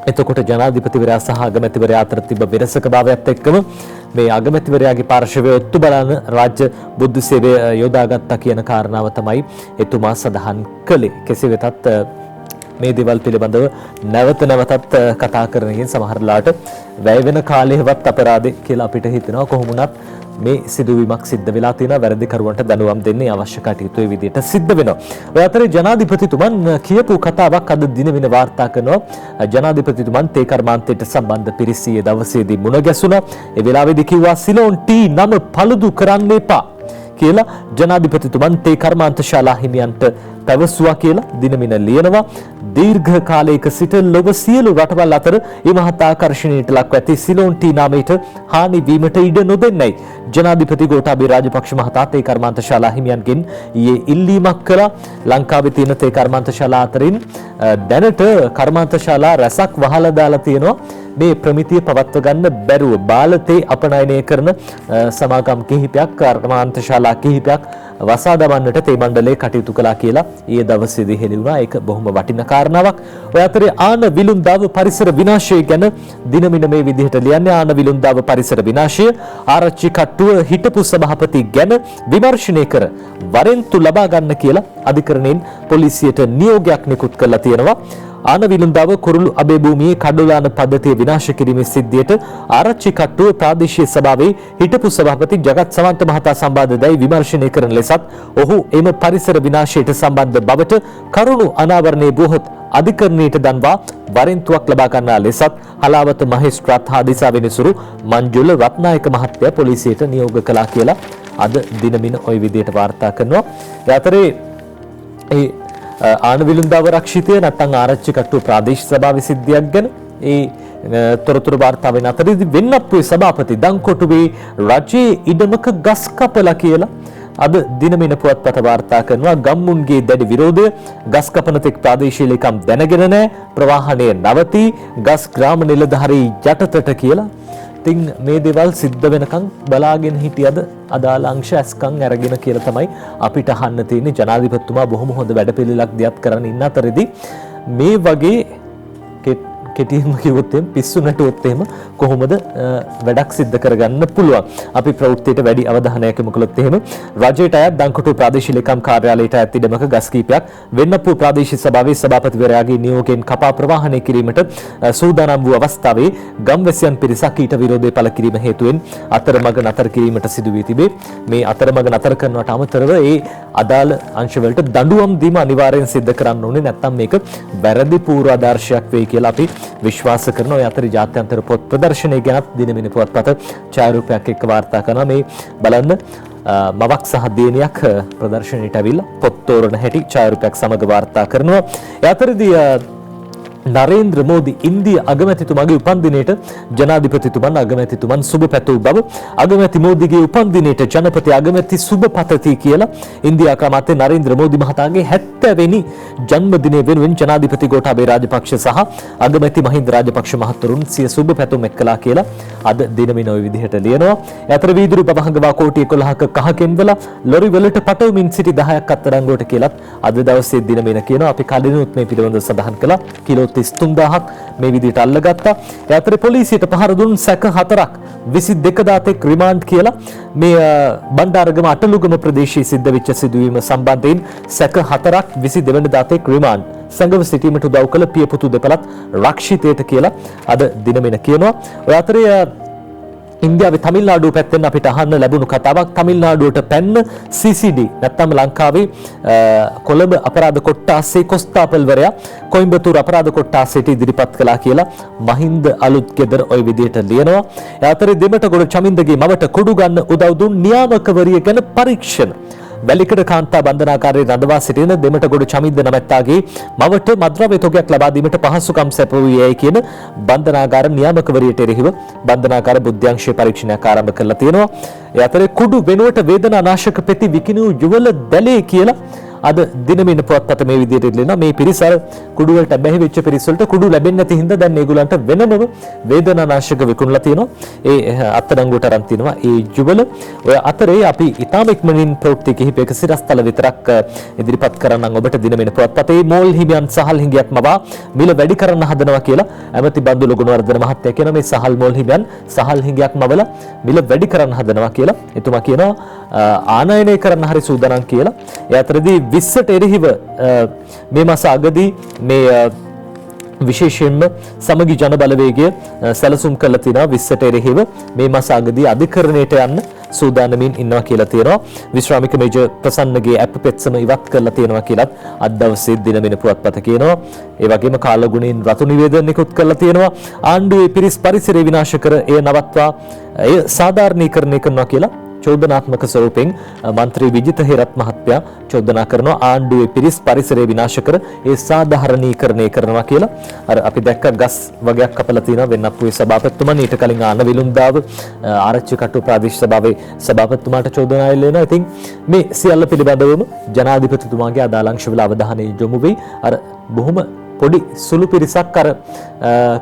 එතකොට ජනාධිපතිවරයා සහ අගමැතිවරයා අතර තිබ්බ විරසක භාවයත් එක්කම මේ අගමැතිවරයාගේ පාර්ශවය ඔත්තු බලන රාජ්‍ය බුද්ධ සේවය යොදාගත්තා කියන කාරණාව තමයි එතුමා සඳහන් කළේ. කෙසේ වෙතත් මේ දේවල් පිළිබඳව නැවත නැවතත් කතා කරනකින් සමහරලාට වැය වෙන කාලෙවත් අපරාධේ කියලා අපිට හිතෙනවා. කොහොම වුණත් මේ සිදුවීමක් සිද්ධ වෙලා තියෙනවා. වැරදිකරුවන්ට දඬුවම් දෙන්නේ අවශ්‍ය කටයුතු ඒ විදිහට සිද්ධ වෙනවා. ඔය අතරේ ජනාධිපතිතුමන් කියපු කතාවක් අද දින වෙන වාර්තා කරනවා. ජනාධිපතිතුමන් තේ කර්මාන්තයට සම්බන්ධ පිරිසියේ දවසේදී මුණ ගැසුණා. ඒ වෙලාවේදී කිව්වා සිලෝන් ටී නම පළුදු කරන්න එපා කියලා ජනාධිපතිතුමන් තේ කර්මාන්ත ශාලා හිමියන්ට පැවසුවා කියලා දිනමින ලියනවා. දීර්ඝ කාලයක සිට ලොව සියලු රටවල් අතර ඉමහත් ආකර්ෂණයට ලක්ව ඇති සිලෝන් ටී නාමයට හානි වීමට ඉඩ නොදෙන්නයි ජනාධිපති ගෝඨාභය රාජපක්ෂ මහතා තේ කර්මාන්ත ශාලා හිමියන්ගෙන් ඊයේ ඉල්ලීමක් කළා. ලංකාවේ තියෙන තේ කර්මාන්ත ශාලා අතරින් දැනට කර්මාන්ත ශාලා රැසක් වහලා දාලා තියෙනවා. මේ ප්‍රමිතිය පවත්ව ගන්න බැරුව බාලතේ අපනයනය කරන සමාගම් කිහිපයක් කර්මාන්ත ශාලා කිහිපයක් වසා දමන්නට තේ මණ්ඩලයේ කටයුතු කළා කියලා ඊයේ දවසේදී හෙළි වුණා. ඒක බොහොම වටිනා කාරණාවක්. ඔය අතරේ ආන විලුන්දාව පරිසර විනාශය ගැන දිනමින මේ විදිහට ලියන්නේ. ආන විලුන්දාව පරිසර විනාශය ආරච්චි කට්ටුව හිටපු සභාපති ගැන විමර්ශනය කර වරෙන්තු ලබා ගන්න කියලා අධිකරණයෙන් පොලිසියට නියෝගයක් නිකුත් කළා තියෙනවා. ආනවිලුන්දාව කුරුළු අබේ භූමියේ කඩුලාන පද්ධතිය විනාශ කිරීමේ සිද්ධියට ආරච්චි කට්ටුව ප්‍රාදේශීය සභාවේ හිටපු සභාපති ජගත් සමන්ත මහතා සම්බන්ධදයි විමර්ශනය කරන ලෙසත් ඔහු එම පරිසර විනාශයට සම්බන්ධ බවට කරුණු අනාවරණයේ බොහෝත් අධිකරණයට දන්වා වරෙන්තුවක් ලබා ගන්නා ලෙසත් හලාවත මහේස්ත්‍රාත් හා දිසාවෙනසුරු මංජුල රත්නායක මහත්මයා පොලිසියට නියෝග කළා කියලා අද දිනමින ওই විදියට වාර්තා කරනවා. ඒ අතරේ ඒ ආනවිලුන්දාව රක්ෂිතය නැත්නම් ආරච්චි කට්ටුව ප්‍රාදේශීය සභාවේ සිද්ධියක් ගැන ඒ තොරතුරු වාර්තා වෙන අතරේදී වෙන්නප්පුවේ සභාපති දංකොටුවේ රජයේ ඉඩමක ගස් කපලා කියලා අද දිනමින පුවත්පත වාර්තා කරනවා. ගම්මුන්ගේ දැඩි විරෝධය ගස් කපන තෙක් ප්‍රාදේශීය ලේකම් දැනගෙන නැහැ, ප්‍රවාහනය නවතී, ගස් ග්‍රාම නිලධාරී යටතට කියලා. ඉතින් මේ දේවල් සිද්ධ වෙනකන් බලාගෙන හිටියද අදාළ අංශ ඇස්කම් අරගෙන කියලා තමයි අපිට අහන්න තියෙන්නේ. ජනාධිපතිතුමා බොහොම හොඳ වැඩපිළිවෙලක් දියත් කරගෙන ඉන්න අතරේදී මේ වගේ කෙටිම කිව්වොත් එහෙම පිස්සු නැටුවොත් එහෙම කොහොමද වැඩක් සිද්ධ කරගන්න පුළුවන්. අපි ප්‍රවෘත්තියට වැඩි අවධානයක් යොමු කළොත් එහෙම රජයට අයත් දංකොටුව ප්‍රාදේශීය ලේකම් කාර්යාලයට අයත් ඉඩමක ගස් කීපයක් වෙන්නපුව ප්‍රාදේශීය සභාවේ සභාපතිවරයාගේ නියෝගයෙන් කපා ප්‍රවාහනය කිරීමට සූදානම් වූ අවස්ථාවේ ගම්වැසියන් පිරිසක් ඊට විරෝධය පළ කිරීම හේතුවෙන් අතරමඟ නතර කිරීමට සිදු වී තිබේ. මේ අතරමඟ නතර කරනවට අමතරව ඒ අදාළ අංශවලට දඬුවම් දීම අනිවාර්යෙන් සිද්ධ කරන්න ඕනේ. නැත්නම් මේක වැරදි පූර්ව ආදර්ශයක් වෙයි කියලා අපි විශ්වාස කරන. ඔය අතර ජාත්‍යන්තර පොත් ප්‍රදර්ශනය ගැනත් දිනමින පුවත්පත ඡායාරූපයක් එක්ක වාර්තා කරනවා. මේ බලන්න මවක් සහ දිනයක් ප්‍රදර්ශනයට ඇවිල්ලා පොත් තෝරන හැටි ඡායාරූපයක් සමග වාර්තා කරනවා. ඒ අතරදී නරේන්ද්‍ර මෝදි ඉන්දිය අගමැතිතුමාගේ උපන්දිනයට ජනාධිපතිතුමන් අගමැතිතුමන් සුබ පැතූ බව අගමැති මෝදිගේ උපන්දිනයට ජනපති අගමැති සුබ පතති කියලා ඉන්දියා අගමැති නරේන්ද්‍ර මෝදි මහතාගේ 70 වෙනි ජන්මදිනය වෙනුවෙන් ජනාධිපති ගෝඨාභය රාජපක්ෂ සහ අගමැති මහින්ද රාජපක්ෂ මහතුරුන් සිය සුබ පැතුම් එක්කලා කියලා අද දිනමින ওই විදිහට ලියනවා. අතර වීදුරු පවහඟවා කෝටි 11ක කහකෙන්වල ලොරි වලට පටවමින් සිටි 10ක් අත්අඩංගුවට කියලත් අද දවසේ දිනමින කියනවා. අපි කලිනුත් මේ පිළිබඳව සඳහන් කළා. කිලෝ 33000ක් මේ විදිහට අල්ලගත්තා. ඒ අතරේ පොලිසියට පහර දුන් සැක 4ක් 22 දාතෙක් රිමාන්ඩ් කියලා මේ බණ්ඩාරගම අටලුගම ප්‍රදේශයේ සිද්ධ වෙච්ච සිදුවීම සම්බන්ධයෙන් සැක 4ක් 22 වෙනි දාතෙක් රිමාන්ඩ් සංගව සිටීමට උදව් කළ පියපුතු දෙපළත් රක්ෂිතයට කියලා අද දිනමින කියනවා. ඔය අතරේ ඉන්දියාවේ තමිල්නාඩුව පැත්තෙන් අපිට අහන්න ලැබුණු කතාවක්. තමිල්නාඩුවට පැන්න CCD නැත්නම් ලංකාවේ කොළඹ අපරාධ කොට්ටාසේ කොස්තාපල්වරයා කොයිම්බතූර අපරාධ කොට්ටාසයට ඉදිරිපත් කළා කියලා මහින්ද අලුත් ගෙදර ওই විදිහට ලියනවා. ඒ අතරේ දෙමටගොඩ චමින්දගේ මවට කුඩු ගන්න උදව් දුන් නියාමකවරිය ගැන පරීක්ෂණ. වැලිකඩ කාන්තා බන්ධනාගාරයේ රඳවා සිටින දෙමටගොඩ චමින්ද නමැත්තාගේ මවට මද්‍රව්‍ය තොගයක් ලබා දීමට පහසුකම් සැපයුවේයි කියන බන්ධනාගාර නියාමකවරියට එරෙහිව බන්ධනාගාර බුද්ධ්‍යංශයේ පරීක්ෂණයක් ආරම්භ කරලා තියෙනවා. ඒ අතරේ කුඩු වෙනුවට වේදනානාශක පෙති විකිණූ යුවල දැලේ කියලා අද දිනමින පුවත්පත මේ විදිහට ලියනවා. මේ පිරිස කුඩු වලට බැහැ වෙච්ච පිරිස වලට කුඩු ලැබෙන්නේ නැති හින්දා දැන් මේගොල්ලන්ට වෙනම වේදනානාශක විකුණලා තියෙනවා. ඒ අත්අඩංගුවට අරන් තිනවා ඒ යුවල. ඔය අතරේ අපි ඊටම ඉක්මනින් ප්‍රවෘත්ති කිහිපයක සිරස්තල විතරක් ඉදිරිපත් කරන්නම් ඔබට දිනමින පුවත්පතේ මෝල් හිමියන් සහල් හිඟයක් මවා මිල වැඩි කරන්න හදනවා කියලා ඇමති බන්දුල ගුණවර්ධන මහත්තයා කියන මේ සහල් මෝල් හිමියන් සහල් හිඟයක් මවලා මිල වැඩි කරන්න හදනවා කියලා. එතුමා කියනවා ආනයනය කරන්න හරි සූදානම් කියලා. ඒ අතරදී 20ට එරෙහිව මේ මාස අගදී මේ විශේෂයෙන්ම සමගි ජන බලවේගය සැලසුම් කළා තියෙනවා. 20ට එරෙහිව මේ මාස අගදී අධිකරණයට යන්න සූදානමින් ඉන්නවා කියලා තියෙනවා. විශ්‍රාමික මේජර් ප්‍රසන්නගේ ඇප් පෙත්සම ඉවත් කරලා තියෙනවා කියලාත් අද දවසේ දිනමින පුවත්පත කියනවා. ඒ වගේම කාලගුණයෙන් රතු නිවේදනයකුත් කරලා තියෙනවා. ආණ්ඩුවේ පිරිස් පරිසරය විනාශ කර එය නවත්වා එය සාධාරණීකරණය කරනවා කියලා චෝදනාත්මක ස්වරූපෙන් මන්ත්‍රී විජිත හේරත් මහත්මයා චෝදනා කරනවා. ආණ්ඩුවේ පිරිස් පරිසරය විනාශ කර ඒ සාධාරණීකරණය කරනවා කියලා. අර අපි දැක්ක ගස් වගේක් කපලා තියෙනවා වෙන්නප්පුවේ සභාපතිතුමන්. ඊට කලින් ආනවිලුන්දාව ආරච්චි කටුව ප්‍රාදේශීය සභාවේ සභාපතිතුමාට චෝදනා එල්ලෙනවා. ඉතින් මේ සියල්ල පිළිබඳවම ජනාධිපතිතුමාගේ අදාළ අංශවල අවධානය යොමු වෙයි. අර බොහොම පොඩි සුළු පිරිසක් අර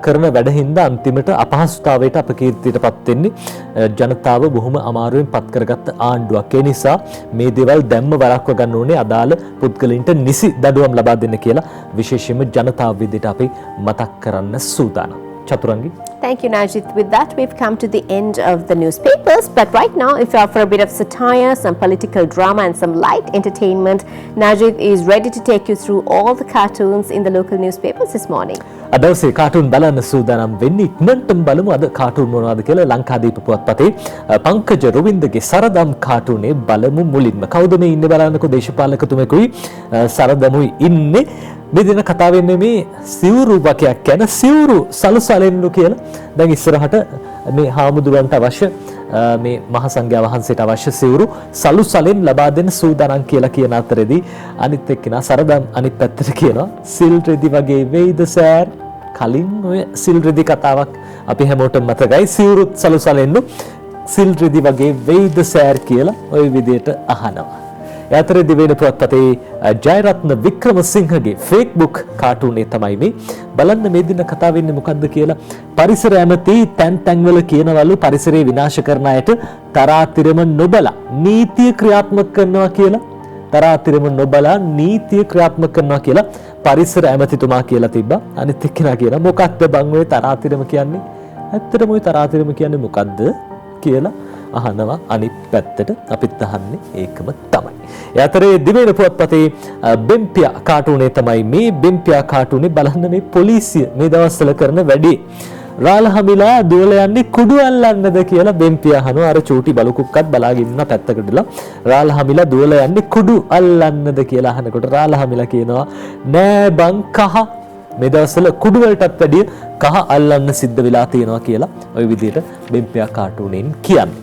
කරන වැඩ හින්දා අන්තිමට අපහසුතාවයට අපකීර්තියටපත් වෙන්නේ ජනතාව බොහොම අමාරුවෙන් පත් කරගත්ත ආණ්ඩුවක්. ඒ නිසා මේ දේවල් දැම්ම වළක්ව ගන්න ඕනේ. අදාළ පුද්ගලයින්ට නිසි දඩුවම් ලබා දෙන්න කියලා විශේෂයෙන්ම ජනතාව විදිහට අපි මතක් කරන්න සූදානම්. චතුරංගි. Thank you, Najit. With that, we've come to the end of the newspapers. But right now, if you're for a bit of satire, some political drama, and some light entertainment, Najit is ready to take you through all the cartoons in the local newspapers this morning. අදවසේ cartoon බලන්න සූදානම් වෙන්නේ ඉක්මනටම බලමු අද cartoon මොනවද කියලා ලංකාදීප පුවත්පතේ පංකජ රොවින්දගේ සරදම් කාටුනේ බලමු මුලින්ම. කවුද මේ ඉන්නේ බලන්නකෝ දේශපාලකතුමෙකුයි සරදමුයි ඉන්නේ. මේ දින කතා වෙන්නේ මේ සිවුරු වකයක් ගැන සිවුරු සලසලෙන්නු කියලා. දැන් ඉස්සරහට මේ හාමුදුරන්ට අවශ්‍ය මේ මහා සංඝයා වහන්සේට අවශ්‍ය සිවුරු සලුසලෙන් ලබා දෙන්න සූදානම් කියලා කියන අතරේදී අනිත් එක්කෙනා සරදම් අනිත් පැත්තට කියනවා සිල් රෙදි වගේ වෙයිද සර්. කලින් ඔය සිල් රෙදි කතාවක් අපි හැමෝටම මතකයි. සිවුරුත් සලුසලෙන්නු සිල් රෙදි වගේ වෙයිද සර් කියලා ওই විදිහට අහනවා. යතරේ වෙන පුවත්පතේ ජයරත්න වික්‍රමසිංහගේ ෆේස්බුක් කාටුනේ තමයි මේ බලන්න මේ දින කතා වෙන්නේ මොකද්ද කියලා. පරිසර ඇමති තැන් තැන්වල කියනවලු පරිසරය විනාශ කරන අයට තරාතිරම නොබලා නීතිය ක්‍රියාත්මක කරනවා කියලා. තරාතිරම නොබලා නීතිය ක්‍රියාත්මක කරනවා කියලා පරිසර ඇමතිතුමා කියලා තිබ්බා. අනිත් එක්කෙනා කියනවා මොකක්ද බං ඔය තරාතිරම කියන්නේ? ඇත්තටම ඔය තරාතිරම කියන්නේ මොකද්ද කියලා අහනවා අනිත් පැත්තට අපිත් අහන්නේ ඒකම තමයි. ඒ අතරේ දිවයින පුවත්පතේ බෙම්පියා කාටුනේ තමයි මේ බෙම්පියා කාටුනේ බලන්න මේ පොලිසිය මේ දවස්වල කරන වැඩේ. රාලහමිලා දුවල යන්නේ කුඩු අල්ලන්නද කියලා බෙම්පියා අහනවා. අර චූටි බලුකුක්කත් බලාගෙන ඉන්න පැත්තකටලා රාලහමිලා දුවල යන්නේ කුඩු අල්ලන්නද කියලා අහනකොට රාලහමිලා කියනවා නෑ බං කහ මේ දවස්වල කුඩු වලටත් වැඩිය කහ අල්ලන්න සිද්ධ වෙලා තියෙනවා කියලා ওই විදිහට බෙම්පියා කාටුනෙන් කියන්නේ.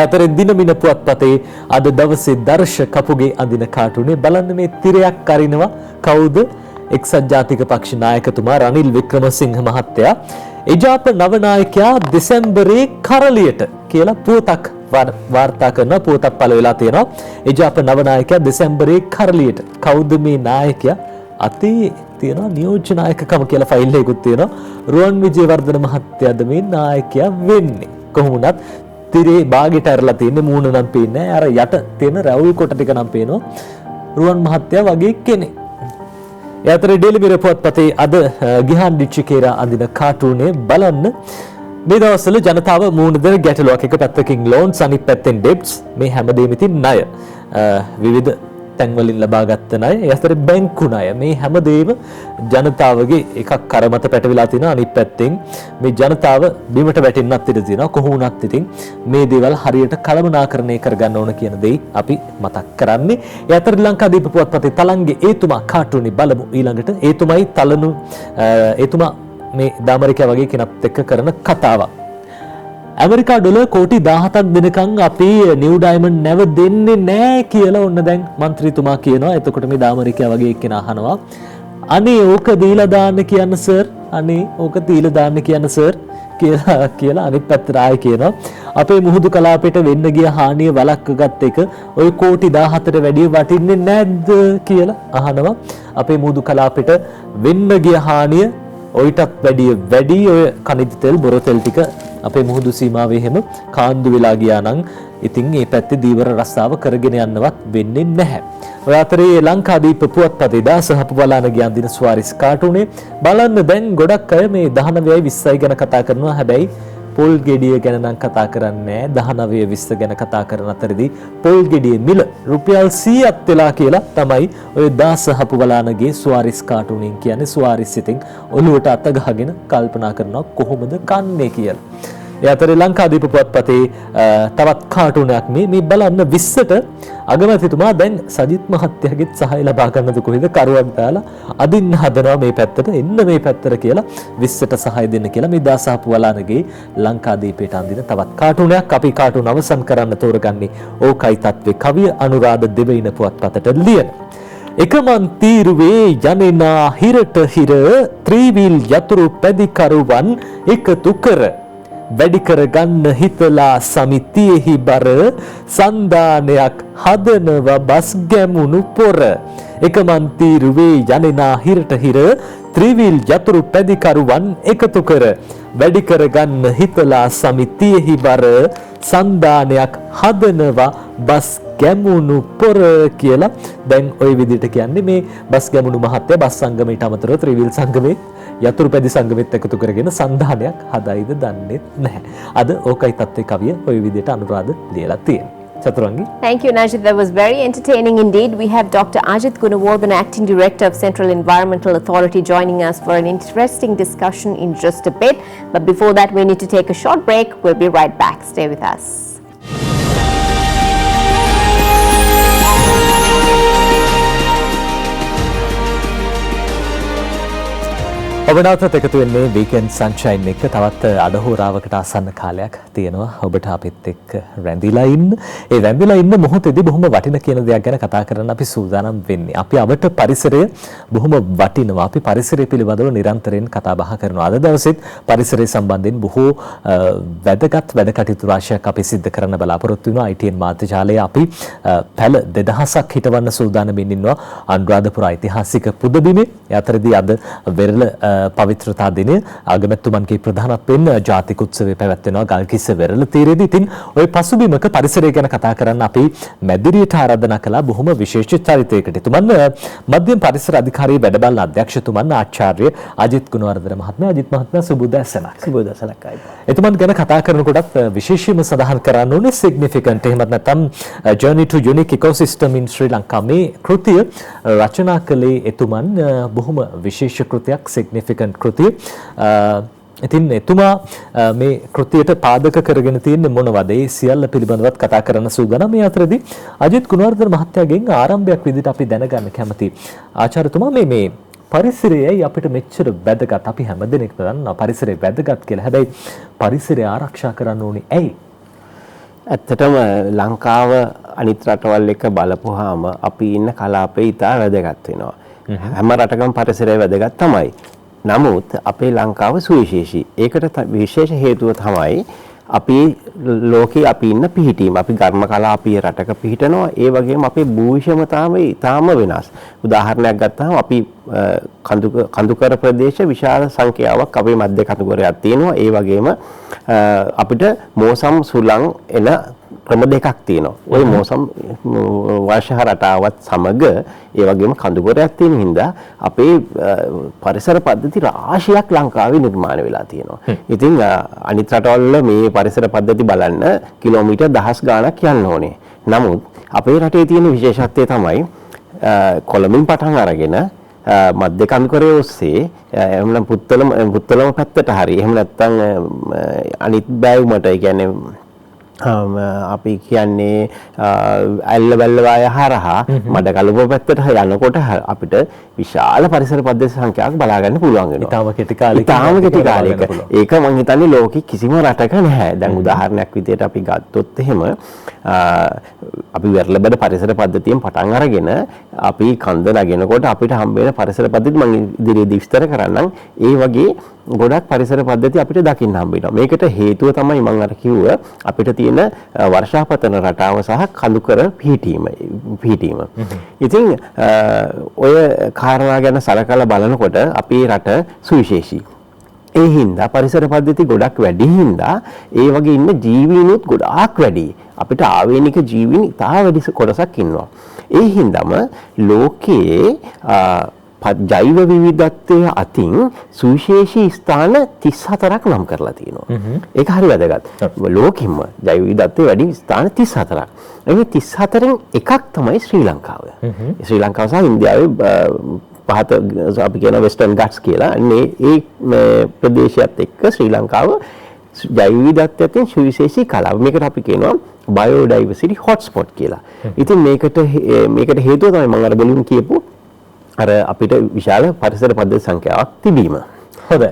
යතරේ දිනමින පුවත්පතේ අද දවසේ දර්ශ කපුගේ අඳින කාටුනේ බලන්න මේ තිරයක් අරිනවා කවුද? එක්සත් ජාතික පක්ෂ නායකතුමා රනිල් වික්‍රමසිංහ මහත්තයා එජාප නවනායකයා දෙසැම්බරේ කරලියට කියලා පුවතක් වාර්තා කරන පුවතක් පළ වෙලා තියෙනවා. එජාප නවනායකයා දෙසැම්බරේ කරලියට. කවුද මේ නායකයා? අතේ තියෙනවා නියෝජ්‍ය නායකකම කියලා ෆයිල් එකකුත් තියෙනවා. රුවන් විජේවර්ධන මහත්තයාද මේ නායකයා වෙන්නේ. කොහොම වුණත් තිරේ බාගෙට ඇරලා තියෙන්නේ මූණ නම් පේන්නේ නැහැ. අර යට තියෙන රැවුල් කොට ටික නම් පේනවා. රුවන් මහත්තයා වගේ කෙනෙක්. ඒ අතරේ ඩේලි මිරර් පුවත්පතේ අද ගිහාන් ඩිච්චිකේරා අඳින කාටුනේ බලන්න මේ දවස්වල ජනතාව මූණ දෙන ගැටලුවක්. එක පැත්තකින් ලෝන්ස් අනිත් පැත්තෙන් ඩෙබ්ට්ස් මේ හැමදේම ඉතින් ණය. විවිධ තැන්වලින් ලබාගත්ත ණය. ඒ අතර බැංකු ණය. මේ හැමදේම ජනතාවගේ එකක් කරමත පැටවිලා තිනවා. අනිත් පැත්තෙන් මේ ජනතාව බිමට වැටෙන්නත් ඉඩ තියෙනවා. කොහොම වුණත් ඉතින් මේ දේවල් හරියට කළමනාකරණය කරගන්න ඕන කියන දෙයි අපි මතක් කරන්නේ. ඒ අතර ලංකාදීප පුවත්පතේ තලංගේ ඒතුමා කාටුනේ බලමු ඊළඟට. ඒතුමයි තලනු ඒතුමා මේ දාමරිකා වගේ කෙනෙක් එක්ක කරන කතාවක්. ඇමරිකා ඩොලර් කෝටි 17ක් දෙනකන් අපි නිව් ඩයමන්ඩ් නැව දෙන්නේ නැහැ කියලා ඔන්න දැන් മന്ത്രിතුමා කියනවා. එතකොට මේ දාමරිකා වගේ එක්කෙනා අහනවා අනේ ඕක දීලා දාන්න කියන්න සර්. අනේ ඕක දීලා දාන්න කියන්න සර් කියලා අනිත් පැත්තට ආයෙ කියනවා අපේ මුහුදු කලාපයට වෙන්න ගිය හානිය වළක්වගත් එක ඔය කෝටි 17ට වැඩිය වටින්නේ නැද්ද කියලා අහනවා. අපේ මුහුදු කලාපයට වෙන්න ගිය හානිය ඔයිටත් වැඩි ඔය කනිජ තෙල් බොර තෙල් ටික අපේ මුහුදු සීමාවේ හැම කාන්දු වෙලා ගියා නම් ඉතින් මේ පැත්තේ දීවර රස්සාව කරගෙන යන්නවත් වෙන්නේ නැහැ. ඔය අතරේ ලංකාදීප පුවත්පතේ දාසහප බලාන ගියන් දින ස්වාරිස් කාටුනේ බලන්න දැන් ගොඩක් අය මේ 19යි 20යි ගැන කතා කරනවා. හැබැයි පොල් ගෙඩිය ගැන නම් කතා කරන්නේ නැහැ. 19 20 ගැන කතා කරන අතරදී පොල් ගෙඩියේ මිල රුපියල් 100ක් වෙලා කියලා තමයි ඔය දාසහප බලානගේ ස්වාරිස් කාටුනෙන් කියන්නේ. ස්වාරිස් ඉතින් ඔළුවට අත ගහගෙන කල්පනා කරනවා කොහොමද කන්නේ කියලා. ඒ අතරේ ලංකාදීප පුවත්පතේ තවත් කාටුනයක් මේ බලන්න 20ට අගමැතිතුමා දැන් සජිත් මහත්තයාගෙත් සහාය ලබා ගන්නද කොහෙද කරුවක් දාලා අදින්න හදනවා මේ පැත්තට එන්න මේ පැත්තට කියලා 20ට සහාය දෙන්න කියලා මේ දාසහපු වලානගේ ලංකාදීපයට අඳින තවත් කාටුනයක්. අපි කාටුන අවසන් කරන්න තෝරගන්නේ ඕකයි තත්ත්වේ කවිය අනුරාධ දෙවයින පුවත්පතට ලියන එකමන් තීරුවේ යනෙනා හිරට හිර ත්‍රිවිල් යතුරු පැදිකරුවන් එකතු කර වැඩි කරගන්න හිතලා සමිතියෙහි බර සන්දානයක් හදනව බස් ගැමුණු පොර එකමන් තීරුවේ යනෙනා හිරට හිර ත්‍රිවිල් යතුරු පැදිකරුවන් එකතු කර වැඩි කරගන්න හිතලා සමිතියෙහි බර සන්දානයක් හදනව බස් ගැමුණු පොර කියලා දැන් ওই විදිහට කියන්නේ මේ බස් ගැමුණු මහත්තයා බස් සංගමයට අමතරව ත්‍රිවිල් සංගමේ යතුරුපැදි සංගමෙත් එකතු කරගෙන සංධානයක් හදයිද දන්නේ නැහැ. අද ඕකයි තත්ත්වේ කවිය ওই විදිහට අනුරාධ ලියලා තියෙනවා. Chaturangi. Thank you, Najid. That was very entertaining indeed. We have Dr. Ajit Gunawardhan, Acting Director of Central Environmental Authority, joining us for an interesting discussion in just a bit. But before that, we need to take a short break. We'll be right back. Stay with us. ඔබනාතත් එකතු වෙන්නේ weekend සන්ෂයින් එක. තවත් අඩහෝරාවකට ආසන්න කාලයක් තියෙනවා ඔබට අපිත් එක්ක රැඳිලා ඉන්න. ඒ රැඳිලා ඉන්න මොහොතේදී බොහොම වටින කියන දෙයක් ගැන කතා කරන්න අපි සූදානම් වෙන්නේ. අපි අවට පරිසරය බොහොම වටිනවා. අපි පරිසරය පිළිබඳව නිරන්තරයෙන් කතා බහ කරනවා. අද දවසෙත් පරිසරය සම්බන්ධයෙන් බොහෝ වැදගත් වැඩ කටයුතු රාශියක් අපි සිද්ධ කරන්න බලාපොරොත්තු වෙනවා. ITN මාධ්‍ය ජාලයේ අපි පැල 2000ක් හිටවන්න සූදානමින් ඉන්නවා අනුරාධපුර ඓතිහාසික පුදබිමේ. ඒ අතරදී අද වෙරළ පවිත්‍රතා දිනය ආගමැතිතුමන්ගේ ප්‍රධානත්වයෙන් ජාතික උත්සවය පැවැත්වෙනවා ගල්කිස්ස වෙරළ තීරයේදී. ඉතින් ওই පසුබිමක පරිසරය ගැන කතා කරන්න අපි මැදිරියට ආරාධනා කළා බොහොම විශේෂ චරිතයකට. එතුමන් මධ්‍යම පරිසර අධිකාරියේ වැඩබලන අධ්‍යක්ෂතුමන් ආචාර්ය අජිත් ගුණවර්ධන මහත්මයා. අජිත් මහත්මයා සුබ උදෑසනක්. සුබ උදෑසනක් ආයිත්. එතුමන් ගැන කතා කරනකොටත් විශේෂයෙන්ම සඳහන් කරන්න ඕනේ significant එහෙමත් නැත්නම් journey to unique ecosystem in Sri Lanka මේ කෘතිය රචනා කළේ එතුමන් බොහොම විශේෂ කෘතියක් significant කෘතිය. ඉතින් එතුමා මේ කෘතියට පාදක කරගෙන තියෙන්නේ මොනවද? ඒ සියල්ල පිළිබඳවත් කතා කරන්න සූදානම්. මේ අතරදී අජිත් ගුණවර්ධන මහත්තයාගෙන් ආරම්භයක් විදිහට අපි දැනගන්න කැමතියි. ආචාර්යතුමා මේ පරිසරයයි අපිට මෙච්චර වැදගත්. අපි හැමදෙනෙක්ම දන්නවා පරිසරය වැදගත් කියලා. හැබැයි පරිසරය ආරක්ෂා කරන්න ඕනේ ඇයි? ඇත්තටම ලංකාව අනිත් රටවල් එක්ක බලපුවාම අපි ඉන්න කලාපේ ඉතා වැදගත් වෙනවා. හැම රටකම පරිසරය වැදගත් තමයි. නමුත් අපේ ලංකාව සුවිශේෂී. ඒකට විශේෂ හේතුව තමයි අපි ලෝකේ අපි ඉන්න පිහිටීම. අපි ඝර්ම කලාපීය රටක පිහිටනවා. ඒ වගේම අපේ භූවිෂමතාවය ඉතාම වෙනස්. උදාහරණයක් ගත්තාම අපි කඳුකර ප්‍රදේශ විශාල සංඛ්‍යාවක් අපේ මධ්‍ය කඳුකරයක් තියෙනවා. ඒ වගේම අපිට මෝසම් සුළං එන ක්‍රම දෙකක් තියෙනවා. ওই මෝසම් වර්ෂ රටාවත් සමග ඒ වගේම කඳුකරයක් තියෙන හින්දා අපේ පරිසර පද්ධති රාශියක් ලංකාවේ නිර්මාණය වෙලා තියෙනවා. ඉතින් අනිත් රටවල මේ පරිසර පද්ධති බලන්න කිලෝමීටර් දහස් ගාණක් යන්න ඕනේ. නමුත් අපේ රටේ තියෙන විශේෂත්වය තමයි කොළඹින් පටන් අරගෙන මධ්‍ය කඳුකරයේ ඔස්සේ එහෙම නැත්නම් පුත්තලම පැත්තට හරි එහෙම නැත්නම් අනිත් බෑවුමට ඒ කියන්නේ අපි කියන්නේ ඇල්ල බැල්ල වාය හරහා මඩ කලුව පැත්තට යනකොට අපිට විශාල පරිසර පද්ධති සංඛ්‍යාවක් බලා ගන්න පුළුවන් වෙනවා. ඊටාම කෙටි කාලයක. ඒක මම හිතන්නේ ලෝකෙ කිසිම රටක නැහැ. දැන් උදාහරණයක් විදිහට අපි ගත්තොත් එහෙම අපි වෙරළබඩ පරිසර පද්ධතියෙන් පටන් අරගෙන අපි කන්ද නගිනකොට අපිට හම්බ වෙන පරිසර පද්ධති මම ඉදිරියේදී විස්තර කරන්නම්. ඒ වගේ ගොඩක් පරිසර පද්ධති අපිට දකින්න හම්බ වෙනවා. මේකට හේතුව තමයි මම අර කිව්ව අපිට තියෙන වර්ෂාපතන රටාව සහ කඳුකර පිහිටීම. ඉතින් ඔය කාරණා ගැන සලකලා බලනකොට අපේ රට සුවිශේෂී. ඒ හින්දා පරිසර පද්ධති ගොඩක් වැඩි හින්දා ඒ වගේ ඉන්න ජීවීනුත් ගොඩාක් වැඩි. අපිට ආවේනික ජීවීන් ඉතා වැඩි කොටසක් ඉන්නවා. ඒ හින්දාම ලෝකයේ ජෛව විවිධත්වයේ අතින් සුවිශේෂී ස්ථාන 34ක් නම් කරලා තියෙනවා. ඒක හරි වැදගත්. ලෝකෙම ජෛව විවිධත්වයේ වැඩි ස්ථාන 34ක්. ඒ 34න් එකක් තමයි ශ්‍රී ලංකාව. ශ්‍රී ලංකාව සහ ඉන්දියාවේ පහත අපි කියන වෙස්ටර්න් ගට්ස් කියලා. ඒ ප්‍රදේශයත් එක්ක ශ්‍රී ලංකාව ජෛව විවිධත්වයෙන් සුවිශේෂී කලාව. මේකට අපි කියනවා බයෝඩයිවර්සිටි හොට්ස්පොට් කියලා. ඉතින් මේකට හේතුව තමයි මම අර බලින් කියපු අර අපිට විශාල පරිසර පද්ධති සංඛ්‍යාවක් තිබීම. හොඳයි.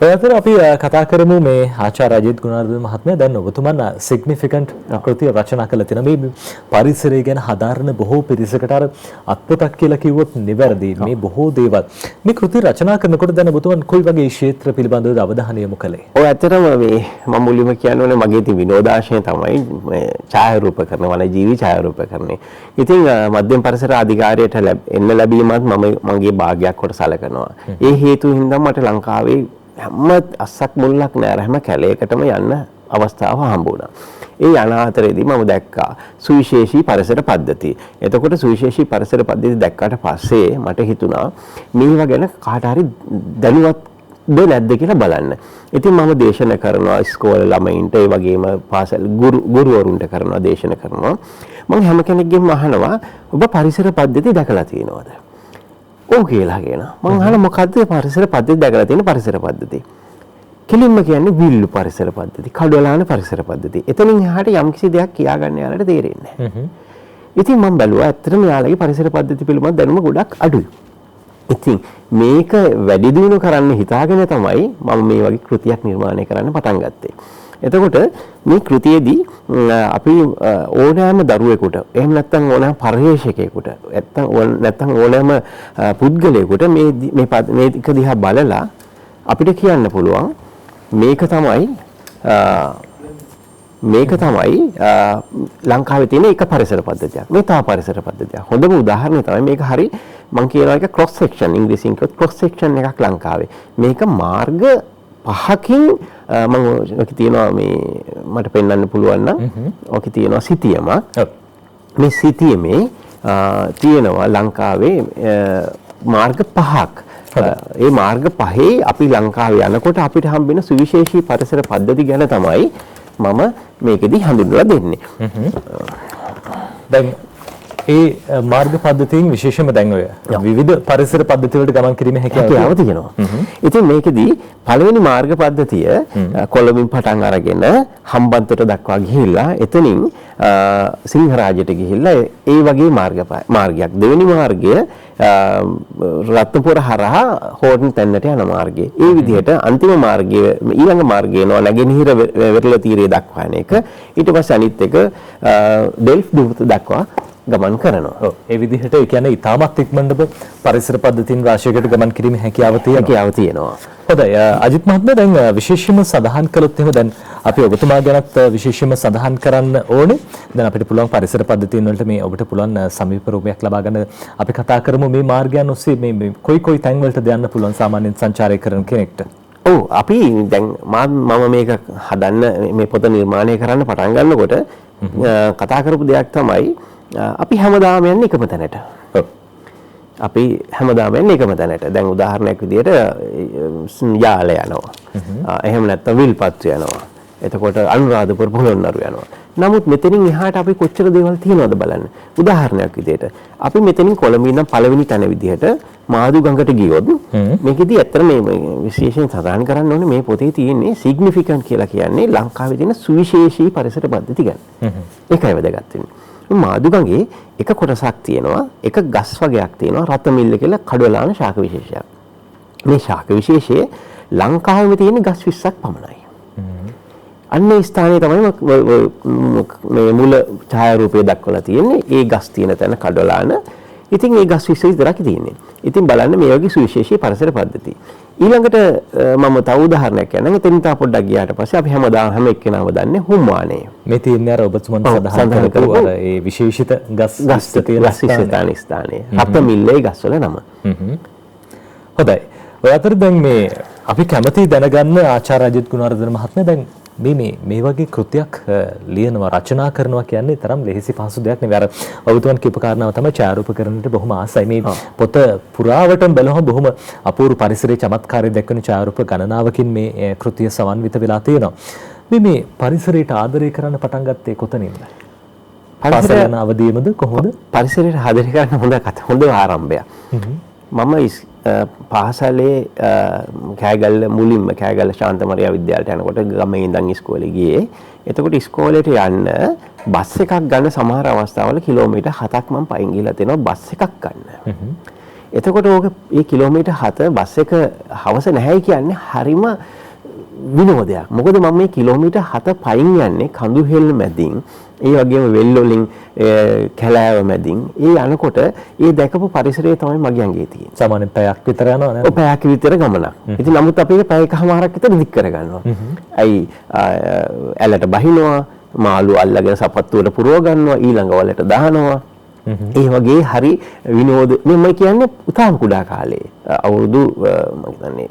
ඔය අතර අපි කතා කරමු මේ ආචාර්ය අජිත් ගුණවර්ධන මහත්මයා. දැන් ඔබතුමන් significant කෘතිය රචනා කළ තියෙන මේ පරිසරය ගැන හදාරන බොහෝ පිරිසකට අර අත්පොතක් කියලා කිව්වොත් නිවැරදි. මේ බොහෝ දේවල් මේ කෘතිය රචනා කරනකොට දැන් ඔබතුමන් කොයි වගේ ක්ෂේත්‍ර පිළිබඳවද අවධානය යොමු කළේ? ඔය ඇත්තටම මේ මම මුලින්ම කියන්නේ මගේ තියෙන විනෝදාශය තමයි මේ ඡායාරූපකරණ වනජීවි ඡායාරූපකරණේ. ඉතින් මධ්‍යම පරිසර අධිකාරියට එන්න ලැබීමත් මගේ භාගයක් කොට සැලකනවා. ඒ හේතුව හින්දා මට ලංකාවේ හැම අස්සක් මුල්ලක් නෑ හැම කැලේකටම යන්න අවස්ථාව හම්බ වුණා. ඒ යන අතරේදී මම දැක්කා සුවිශේෂී පරිසර පද්ධති. එතකොට සුවිශේෂී පරිසර පද්ධති දැක්කට පස්සේ මට හිතුණා මේවා ගැන කාට හරි දැනුවත්ද නැද්ද කියලා බලන්න. ඉතින් මම දේශනා කරනවා ඉස්කෝලේ ළමයින්ට ඒ වගේම පාසල් ගුරුවරුන්ට කරනවා දේශනා කරනවා. මම හැම කෙනෙක්ගෙම අහනවා ඔබ පරිසර පද්ධති දැකලා තියෙනවද? ඔව් කියලා කියනවා. මම අහන මොකද්ද පරිසර පද්ධති දැකලා තියෙන පරිසර පද්ධති? කෙලින්ම කියන්නේ විල්ලු පරිසර පද්ධති, කඩවලාන පරිසර පද්ධති. එතනින් එහාට යම්කිසි දෙයක් කියාගන්න යාලට තේරෙන්නේ නැහැ. ඉතින් මම බැලුවා ඇත්තටම යාලගේ පරිසර පද්ධති පිළිබඳ දැනුම ගොඩක් අඩුයි. ඉතින් මේක වැඩි දියුණු කරන්න හිතාගෙන තමයි මම මේ වගේ කෘතියක් නිර්මාණය කරන්න පටන් ගත්තේ. එතකොට මේ කෘතියේදී අපි ඕනෑම දරුවෙකුට එහෙම නැත්නම් ඕනෑම පරිශේෂකයෙකුට නැත්නම් ඕනෑම පුද්ගලයෙකුට මේ එක දිහා බලලා අපිට කියන්න පුළුවන් මේක තමයි ලංකාවේ තියෙන එක පරිසර පද්ධතියක්. මේ තව පරිසර පද්ධතියක්. හොඳම උදාහරණය තමයි මේක හරි මම කියනවා එක ක්‍රොස් සෙක්ෂන් ඉංග්‍රීසියෙන් කිව්වොත් ක්‍රොස් සෙක්ෂන් එකක් ලංකාවේ. මේක මාර්ග 5කින් මම ඔකේ තියෙනවා මේ මට පෙන්වන්න පුළුවන් නම් ඔකේ තියෙනවා සිතියමක්. මේ සිතියමේ තියෙනවා ලංකාවේ මාර්ග 5ක්. ඒ මාර්ග 5 අපි ලංකාවේ යනකොට අපිට හම්බෙන සුවිශේෂී පරිසර පද්ධති ගැන තමයි මම මේකෙදි හඳුන්වලා දෙන්නේ. දැන් ඒ මාර්ග පද්ධතියෙන් විශේෂම දැන් ඔය විවිධ පරිසර පද්ධති වලට ගමන් කිරීමේ හැකියාව තියෙනවා. ඉතින් මේකෙදි පළවෙනි මාර්ග පද්ධතිය කොළඹින් පටන් අරගෙන හම්බන්තොට දක්වා ගිහිල්ලා එතනින් සිංහරාජයට ගිහිල්ලා ඒ වගේ මාර්ගයක්. දෙවෙනි මාර්ගය රත්නපුර හරහා හෝර්න් තැන්නට යන මාර්ගය. ඒ විදිහට අන්තිම මාර්ගය ඊළඟ මාර්ගය යනවා නැගෙනහිර වෙරළ තීරය දක්වා යන එක. ඊට පස්සේ අනිත් එක ඩෙල්ෆ් දුර්ත දක්වා ගමන් කරනවා. ඔව් ඒ විදිහට ඒ කියන්නේ ඊටමත් ඉක්මනට පරිසර පද්ධතීන් රාශියකට ගමන් කිරීමේ හැකියාව තියෙනවා. හොඳයි අජිත් මහත්මයා දැන් විශේෂයෙන්ම සඳහන් කළොත් එහෙම දැන් අපි ඔබතුමා ගැනත් විශේෂයෙන්ම සඳහන් කරන්න ඕනේ. දැන් අපිට පුළුවන් පරිසර පද්ධතීන් වලට මේ ඔබට පුළුවන් සමීප රූපයක් ලබා ගන්න අපි කතා කරමු මේ මාර්ගයන් ඔස්සේ මේ කොයි තැන් වලටද යන්න පුළුවන් සාමාන්‍යයෙන් සංචාරය කරන කෙනෙක්ට. ඔව් අපි දැන් මම මේක හදන්න මේ පොත නිර්මාණය කරන්න පටන් ගන්නකොට කතා කරපු දෙයක් තමයි අපි හැමදාම යන්නේ එකම තැනට. අපි හැමදාම යන්නේ එකම තැනට. දැන් උදාහරණයක් විදිහට යාල යනවා. එහෙම නැත්නම් විල්පත්තු යනවා. එතකොට අනුරාධපුර පොළොන්නරු යනවා. නමුත් මෙතනින් එහාට අපි කොච්චර දේවල් තියෙනවද බලන්න. උදාහරණයක් විදිහට අපි මෙතනින් කොළඹ ඉඳන් පළවෙනි තැන විදිහට මාදුගඟට ගියොත් මේකෙදි ඇත්තට මේ විශේෂයෙන් සඳහන් කරන්න ඕනේ මේ පොතේ තියෙන්නේ සිග්නිෆිකන්ට් කියලා කියන්නේ ලංකාවේ තියෙන සුවිශේෂී පරිසර පද්ධති ගැන. ඒකයි වැදගත් වෙන්නේ. මාදුගඟේ එක කොටසක් තියෙනවා එක ගස් වර්ගයක් තියෙනවා රත්මිල්ල කියලා කඩවලාන ශාක විශේෂයක්. මේ ශාක විශේෂය ලංකාවේ තියෙන ගස් 20ක් පමණයි. අන්නේ ස්ථානයේ තමයි මේ මුල ඡායාරූපය දක්වලා තියෙන්නේ. ඒ ගස් තියෙන තැන කඩවලාන. ඉතින් ඒ ගස් 20 විතරක් තියෙන්නේ. ඉතින් බලන්න මේ වගේ සුවිශේෂී පරිසර පද්ධති. ඊළඟට මම තව උදාහරණයක් කියන්නම්. එතනින් තා පොඩ්ඩක් ගියාට පස්සේ අපි හැම එක්කෙනාම දන්නේ හුම්වානේ. මේ තියෙන්නේ අර ඔබතුමන් සඳහන් කරපු අර ඒ විශේෂිත ගස් තියෙන ස්ථානයේ. රත්මිල්ලේ ගස්වල නම. හොඳයි. ඔය අතර දැන් මේ අපි කැමති දැනගන්න ආචාර්ය අජිත් ගුණවර්ධන මහත්මයා දැන් මේ වගේ කෘතියක් ලියනවා රචනා කරනවා කියන්නේ තරම් ලෙහෙසි පහසු දෙයක් නෙවෙයි. අර ඔබතුමන් කියපු කාරණාව තමයි ඡායාරූපකරණයට බොහොම ආසයි. මේ පොත පුරාවටම බලවම බොහොම අපූර්ව පරිසරයේ චමත්කාරය දක්වන ඡායාරූප ගණනාවකින් මේ කෘතිය සමන්විත වෙලා තියෙනවා. මේ පරිසරයට ආදරය කරන්න පටන් ගත්තේ කොතනින්ද? පරිසරයන අවදීමද කොහොමද? පරිසරයට ආදරය කරන්න හොඳ ආරම්භයක්. මම පාසලේ මුලින්ම කෑගල්ල ශාන්ත මරියා විද්‍යාලයට යනකොට ගමේ ඉඳන් ඉස්කෝලේ ගියේ. එතකොට ඉස්කෝලේට යන්න බස් එකක් ගන්න සමහර අවස්ථාවල කිලෝමීටර් 7ක් මම පයින් ගිහලා තියෙනවා බස් එකක් ගන්න. එතකොට ඒ කිලෝමීටර් 7 බස් එක හවස නැහැ කියන්නේ හරිම විනෝදයක්. මොකද මම මේ කිලෝමීටර් 7 පයින් යන්නේ කඳු හෙල් මැදින් ඒ වගේම වෙල් වලින් කැලෑව මැදින් ඒ යනකොට ඒ දැකපු පරිසරය තමයි මගේ අඟේ තියෙන්නේ. සාමාන්‍යයෙන් පැයක් විතර යනවා නේද? ඔව් පැයක් විතර ගමනක්. ඉතින් නමුත් අපි ඒක පැයකමාරක් විතර දික් කරගන්නවා. ඇයි ඇලට බහිනවා, මාළු අල්ලගෙන සපත්තුවට පුරව ගන්නවා, ඊළඟ වලට දානවා. ඒ වගේ හරි විනෝද මම කියන්නේ උතාම කුඩා කාලේ අවුරුදු මම හිතන්නේ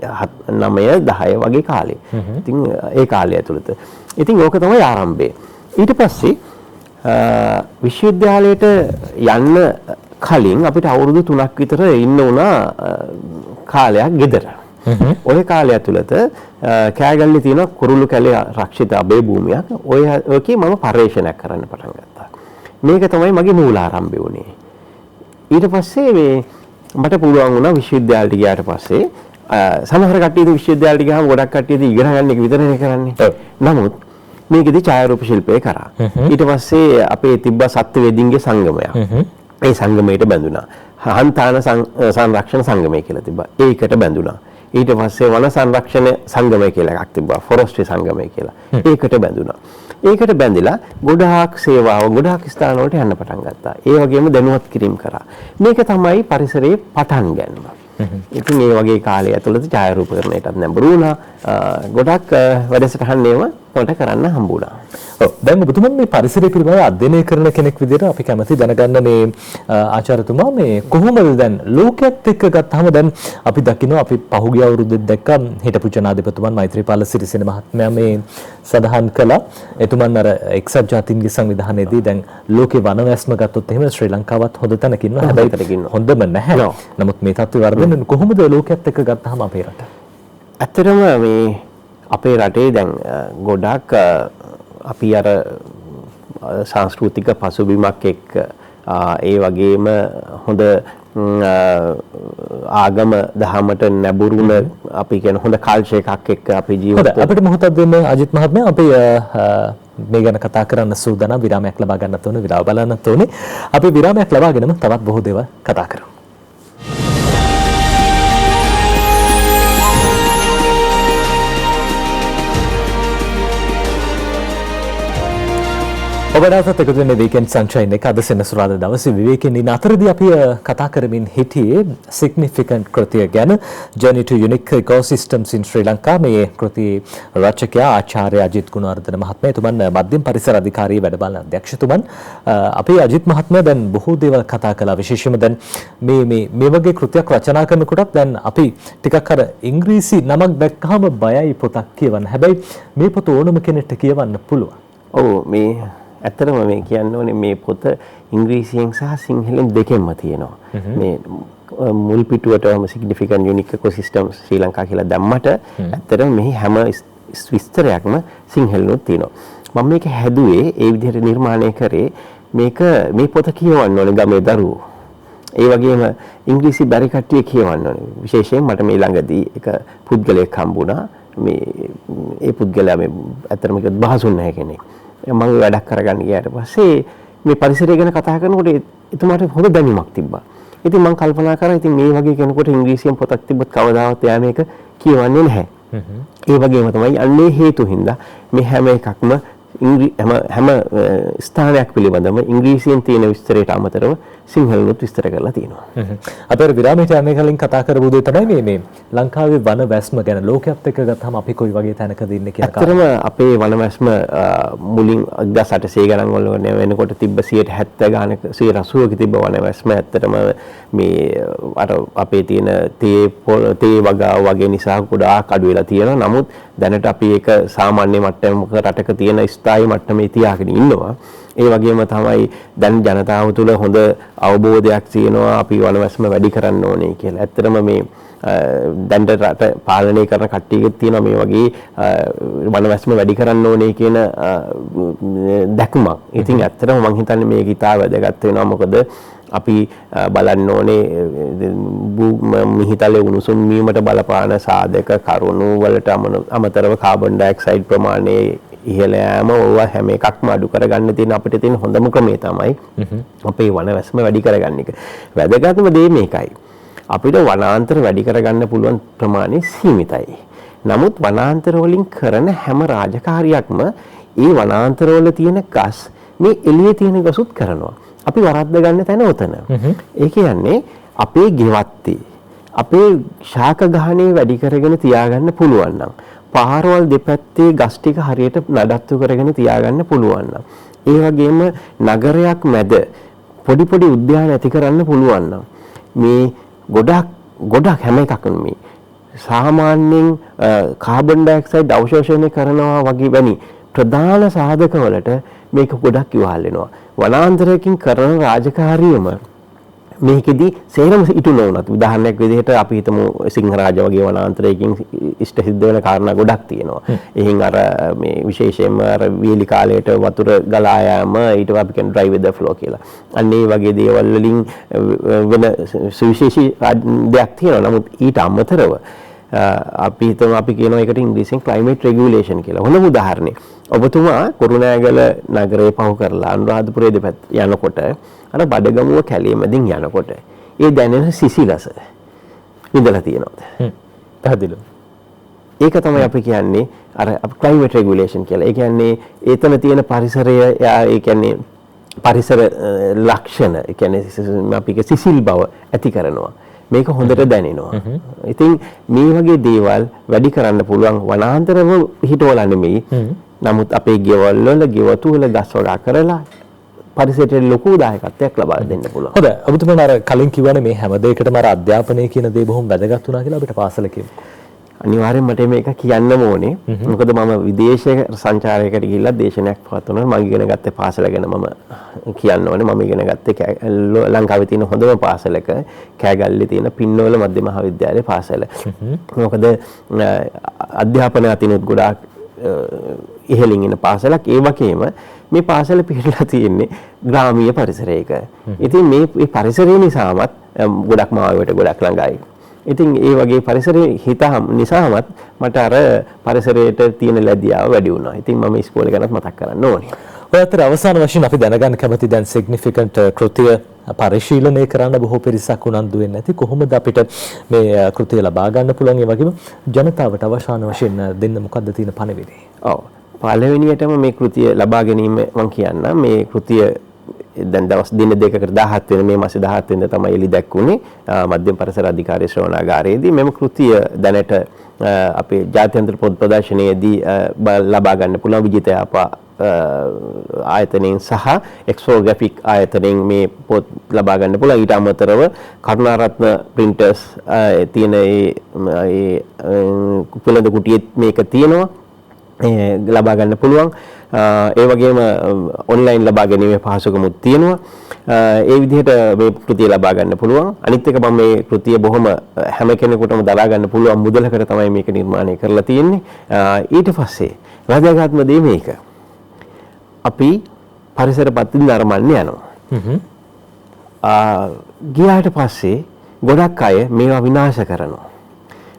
9 10 වගේ කාලේ. ඉතින් ඒ කාලය ඇතුළත. ඉතින් ඕක තමයි ආරම්භය. ඊට පස්සේ විශ්වවිද්‍යාලයට යන්න කලින් අපිට අවුරුදු 3ක් විතර ඉන්න උනා කාලයක් ගෙදර. ඔය කාලය ඇතුළත කෑගල්ලේ තියෙන කුරුළු කැලේ ආරක්ෂිත අබේ භූමියක්. ඔයකේ මම පර්යේෂණයක් කරන්න පටන් ගත්තා. මේක තමයි මගේ මූලාරම්භය වුණේ. ඊට පස්සේ මේ මට පුළුවන් වුණා විශ්වවිද්‍යාලයට ගියාට පස්සේ සමහර කට්ටිය විශ්වවිද්‍යාලයට ගියාම ගොඩක් කට්ටිය ඉගෙන ගන්න එක විතරනේ කරන්නේ. නමුත් මේකෙදි ඡායාරූප ශිල්පය කරා. ඊට පස්සේ අපේ තිබ්බ සත්ත්වවේදීන්ගේ සංගමයක්. ඒ සංගමයට බැඳුනා. හන්තාන සංරක්ෂණ සංගමය කියලා තිබ්බා. ඒකට බැඳුනා. ඊට පස්සේ වන සංරක්ෂණ සංගමය කියලා එකක් තිබ්බා. ෆොරස්ට්‍රි සංගමය කියලා. ඒකට බැඳුනා. ඒකට බැඳිලා ගොඩාක් සේවාව ගොඩාක් ස්ථාන වලට යන්න පටන් ගත්තා. ඒ වගේම දැනුවත් කිරීම කරා. මේක තමයි පරිසරයේ පටන් ගන්න. ඉතින් මේ වගේ කාලය ඇතුළත ඡායාරූපකරණයටත් නැඹුරු වුණා. ගොඩක් වැඩසටහන් ඒවා මට කරන්න හම්බ වුණා. ඔව් දැන් ඔබතුමන් මේ පරිසරය පිළිබඳව අධ්‍යයනය කරන කෙනෙක් විදිහට අපි කැමති දැනගන්න මේ ආචාර්යතුමා මේ කොහොමද දැන් ලෝකයේත් එක්ක ගත්තාම දැන් අපි දකිනවා අපි පහුගිය අවුරුද්දේ දැක්කා හිටපු ජනාධිපතිතුමන් මෛත්‍රීපාල සිරිසේන මහත්මයා මේ සඳහන් කළා එතුමන් අර එක්සත් ජාතීන්ගේ සංවිධානයේදී දැන් ලෝකේ වනවැස්ම ගත්තොත් එහෙම ශ්‍රී ලංකාවත් හොඳ තැනක ඉන්නවා හැබැයි හොඳම නැහැ. නමුත් මේ තත්ත්වය වර්ධනය කොහොමද ලෝකයේත් එක්ක ගත්තාම අපේ රට? ඇත්තටම මේ අපේ රටේ දැන් ගොඩක් අපි අර සංස්කෘතික පසුබිමක් එක්ක ඒ වගේම හොඳ ආගම දහමට නැඹුරුන අපි කියන හොඳ කල්චර් එකක් එක්ක අපි ජීවත් වෙනවා. අපිට මොහොතක් දෙන්න අජිත් මහත්මයා අපි මේ ගැන කතා කරන්න සූදානම් විරාමයක් ලබා ගන්නත් ඕනේ විරාම බලන්නත් ඕනේ. අපි විරාමයක් ලබාගෙනම තවත් බොහෝ දේවල් කතා කරමු. ඔබට එකතු වෙන්නේ වීකෙන්ඩ් සන්ෂයින් එක අද සෙනසුරාදා දවසේ විවේකයෙන් ඉන්න අතරදී අපි කතා කරමින් හිටියේ සිග්නිෆිකන්ට් කෘතිය ගැන Journey to Unique Ecosystems in Sri Lanka මේ කෘතියේ රචකයා ආචාර්ය අජිත් ගුණවර්ධන මහත්මයා එතුමන් මධ්‍යම පරිසර අධිකාරියේ වැඩ බලන අධ්‍යක්ෂතුමන් අපේ අජිත් මහත්මයා දැන් බොහෝ දේවල් කතා කළා විශේෂයෙන්ම දැන් මේ වගේ කෘතියක් රචනා කරනකොටත් දැන් අපි ටිකක් අර ඉංග්‍රීසි නමක් දැක්කහම බයයි පොතක් කියවන්න. හැබැයි මේ පොත ඕනම කෙනෙක්ට කියවන්න පුළුවන්. ඔව් මේ ඇත්තටම මේ කියන්න ඕනේ මේ පොත ඉංග්‍රීසියෙන් සහ සිංහලෙන් දෙකෙන්ම තියෙනවා. මේ මුල් පිටුවටම significant unique ecosystems ශ්‍රී ලංකා කියලා දැම්මට ඇත්තටම මෙහි හැම විස්තරයක්ම සිංහලෙනුත් තියෙනවා. මම මේක හැදුවේ ඒ විදිහට නිර්මාණය කරේ මේක මේ පොත කියවන්න ඕනේ ගමේ දරුවෝ. ඒ වගේම ඉංග්‍රීසි බැරි කට්ටිය කියවන්න ඕනේ. විශේෂයෙන් මට මේ ළඟදී එක පුද්ගලයෙක් හම්බුණා. මේ ඒ පුද්ගලයා මේ ඇත්තටම කිව්වොත් භාෂුන් නැහැ කෙනෙක්. මම වැඩක් කරගන්න ගියාට පස්සේ මේ පරිසරය ගැන කතා කරනකොට එතුමාට හොඳ දැනීමක් තිබ්බා. ඉතින් මම කල්පනා කරා ඉතින් මේ වගේ කෙනෙකුට ඉංග්‍රීසියෙන් පොතක් තිබ්බොත් කවදාවත් එයා මේක කියවන්නේ නැහැ. ඒ වගේම තමයි අන්නේ හේතු හින්දා මේ හැම එකක්ම හැම ස්ථානයක් පිළිබඳව ඉංග්‍රීසියෙන් තියෙන විස්තරයට අමතරව සිංහලෙනුත් විස්තර කරලා තියෙනවා. අපේ විරාමයට යන්නේ කලින් කතා කරපු දේ තමයි මේ ලංකාවේ වන වැස්ම ගැන ලෝකයේත් එක්ක ගත්තාම අපි කොයි වගේ තැනකද ඉන්නේ කියන කාරණා. ඇත්තටම අපේ වන වැස්ම මුලින් 1800 ගණන් වල වෙනකොට තිබ්බ 70 ගානක 180ක තිබ්බ වන වැස්ම ඇත්තටම මේ අර අපේ තියෙන තේ වගේ නිසා ගොඩාක් අඩු වෙලා තියෙනවා. නමුත් දැනට අපි ඒක සාමාන්‍ය මට්ටමක රටක තියෙන ස්ථායි මට්ටමේ තියාගෙන ඉන්නවා. ඒ වගේම තමයි දැන් ජනතාව තුළ හොඳ අවබෝධයක් තියෙනවා අපි වනවැස්ම වැඩි කරන්න ඕනේ කියලා. ඇත්තටම මේ දැන් රට පාලනය කරන කට්ටියගෙත් තියෙනවා මේ වගේ වනවැස්ම වැඩි කරන්න ඕනේ කියන දැක්මක්. ඉතින් ඇත්තටම මම හිතන්නේ මේක ඉතාල වැදගත් වෙනවා. මොකද අපි බලන්න ඕනේ මිහිතලේ උණුසුම් වීමට බලපාන සාධක කරුණු වලට අමතරව කාබන් ඩයොක්සයිඩ් ප්‍රමාණය ඉහළ යෑම ඕවා හැම එකක්ම අඩු කරගන්න තියෙන අපිට තියෙන හොඳම ක්‍රමය තමයි අපේ වනවැස්ම වැඩි කරගන්න එක. වැදගත්ම දේ මේකයි. අපිට වනාන්තර වැඩි කරගන්න පුළුවන් ප්‍රමාණය සීමිතයි. නමුත් වනාන්තර වලින් කරන හැම රාජකාරියක්ම ඒ වනාන්තර වල තියෙන ගස් මේ එළියේ තියෙන ගසුත් කරනවා. අපි වරද්ද ගන්න තැන උතන. ඒ කියන්නේ අපේ ගෙවත්තේ අපේ ශාක ගහණේ වැඩි කරගෙන තියාගන්න පුළුවන් නම් පාරවල් දෙපැත්තේ ගස් ටික හරියට නඩත්තු කරගෙන තියාගන්න පුළුවන් නම් ඒ වගේම නගරයක් මැද පොඩි පොඩි උද්‍යාන ඇති කරන්න පුළුවන් නම් මේ ගොඩක් හැම එකක්ම මේ සාමාන්‍යයෙන් කාබන් ඩයොක්සයිඩ් අවශෝෂණය කරනවා වගේ වැනි ප්‍රධාන සාධක වලට මේක ගොඩක් ඉවහල් වෙනවා. වනාන්තරයකින් කරන රාජකාරියම මේකෙදි සේරම ඉටු නොවුනත් උදාහරණයක් විදිහට අපි හිතමු සිංහරාජ වගේ වනාන්තරයකින් ඉෂ්ට සිද්ධ වෙන කාරණා ගොඩක් තියෙනවා. එහෙන් අර මේ විශේෂයෙන්ම අර වීලි කාලයට වතුර ගලා යාම ඊට අපි කියන dry weather flow කියලා. අන්න ඒ වගේ දේවල් වලින් වෙන සුවිශේෂී දෙයක් තියෙනවා. නමුත් ඊට අමතරව අපි හිතමු අපි කියනවා ඒකට ඉංග්‍රීසියෙන් climate regulation කියලා. හොඳම උදාහරණේ ඔබතුමා කුරුණෑගල නගරේ පහු කරලා අනුරාධපුරයේ දෙපැත්ත යනකොට අර බඩගමුව කැලේ මැදින් යනකොට ඒ දැනෙන සිසිලස විඳලා තියෙනවද? පැහැදිලිව. ඒක තමයි අපි කියන්නේ අර climate regulation කියලා. ඒ කියන්නේ එතන තියෙන පරිසරය ඒ කියන්නේ පරිසර ලක්ෂණ ඒ කියන්නේ අපි සිසිල් බව ඇති කරනවා. මේක හොඳට දැනෙනවා. ඉතින් මේ වගේ දේවල් වැඩි කරන්න පුළුවන් වනාන්තරව හිටවලා නෙමෙයි. නමුත් අපේ ගෙවල් වල ගෙවතු වල ගස් වගා කරලා පරිසරයට ලොකු දායකත්වයක් ලබා දෙන්න පුළුවන්. හොඳයි. ඔබතුමා අර කලින් කිව්වනේ මේ හැම දෙයකටම අර අධ්‍යාපනය කියන දේ බොහොම වැදගත් වුණා කියලා අපිට පාසල කියමුකෝ. අනිවාර්යෙන් මට මේක කියන්නම ඕනේ. මොකද මම විදේශ සංචාරයකට ගිහිල්ලා දේශනයක් පවත්වනවා. මම ඉගෙන ගත්තේ පාසල ගැන මම කියන්න ඕනේ. මම ඉගෙන ගත්තේ ලංකාවේ තියෙන හොඳම පාසලක කෑගල්ලේ තියෙන පින්නෝල මධ්‍ය මහාවිද්‍යාලයේ පාසල. මොකද අධ්‍යාපනය අතිනුත් ගොඩාක් ඉහළින් ඉන්න පාසලක්. ඒ වගේම මේ පාසල පිළිලා තියෙන්නේ ග්‍රාමීය පරිසරයක. ඉතින් මේ පරිසරය නිසාමත් ගොඩක් මාවෙට ගොඩක් ළඟයි. ඉතින් ඒ වගේ පරිසරයේ හිතහම නිසාමත් මට අර පරිසරයට තියෙන ලැබියාව වැඩි වුණා. ඉතින් මම ඉස්කෝලේ ගැනත් මතක් කරන්න ඕනේ. ඔය අතර අවසාන වශයෙන් අපි දැනගන්න කැමති දැන් significant කෘතිය පරිශීලනය කරන්න බොහෝ පිරිසක් උනන්දු වෙන්නේ නැති කොහොමද අපිට මේ කෘතිය ලබා ගන්න පුළුවන්? ඒ වගේම ජනතාවට අවසාන වශයෙන් දෙන්න මොකද්ද තියෙන පණිවිඩය? ඔව්. පළවෙනියටම මේ කෘතිය ලබා ගැනීම මම කියන්නම්. මේ කෘතිය දැන් දවස් දින දෙකකට 17 වෙනි මේ මාසේ 17 වෙනිදා තමයි එළි දැක්ුනේ මධ්‍යම පරිසර අධිකාරිය ශ්‍රවණාගාරයේදී. මෙම කෘතිය දැනට අපේ ජාත්‍යන්තර පොත් ප්‍රදර්ශනයේදී ලබා ගන්න පුළුවන් විජිතයාපා ආයතනයෙන් සහ එක්ස්පෝග්‍රැෆික් ආයතනයෙන් මේ පොත් ලබා ගන්න පුළුවන්. ඊට අමතරව කරුණාරත්න ප්‍රින්ටර්ස් තියෙන ඒ පුලඳ කුටියේ මේක තියෙනවා. ලබා ගන්න පුළුවන්. ඒ වගේම ඔන්ලයින් ලබා ගැනීමේ පහසුකමුත් තියෙනවා. ඒ විදිහට මේ කෘතිය ලබා ගන්න පුළුවන්. අනිත් එක මම මේ කෘතිය බොහොම හැම කෙනෙකුටම දරා ගන්න පුළුවන් මුදලකට තමයි මේක නිර්මාණය කරලා තියෙන්නේ. ඊට පස්සේ වැදගත්ම දේ මේක. අපි පරිසර පද්ධති නරඹන්න යනවා. ගියාට පස්සේ ගොඩක් අය මේවා විනාශ කරනවා.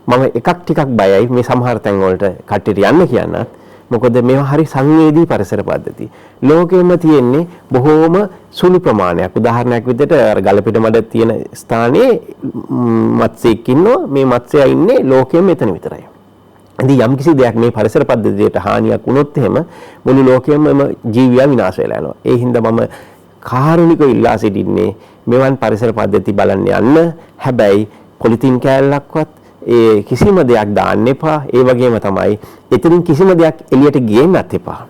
මම එකක් ටිකක් බයයි මේ සමහර තැන් වලට කට්ටියට යන්න කියන්නත්. මොකද මේවා හරි සංවේදී පරිසර පද්ධති. ලෝකෙම තියෙන්නේ බොහෝම සුළු ප්‍රමාණයක්. උදාහරණයක් විදිහට අර ගලපිට මඩ තියෙන ස්ථානයේ මත්ස්‍යයෙක් ඉන්නවා. මේ මත්ස්‍යයා ඉන්නේ ලෝකෙම මෙතන විතරයි. ඉතින් යම් කිසි දෙයක් මේ පරිසර පද්ධතියට හානියක් වුණොත් එහෙම මුළු ලෝකෙම ජීවියා විනාශ වෙලා යනවා. ඒ හින්දා මම කාරුණිකව ඉල්ලා සිටින්නේ මෙවන් පරිසර පද්ධති බලන්න යන්න. හැබැයි පොලිතින් කෑල්ලක්වත් ඒ කිසිම දෙයක් දාන්න එපා. ඒ වගේම තමයි එතනින් කිසිම දෙයක් එළියට ගේන්නත් එපා.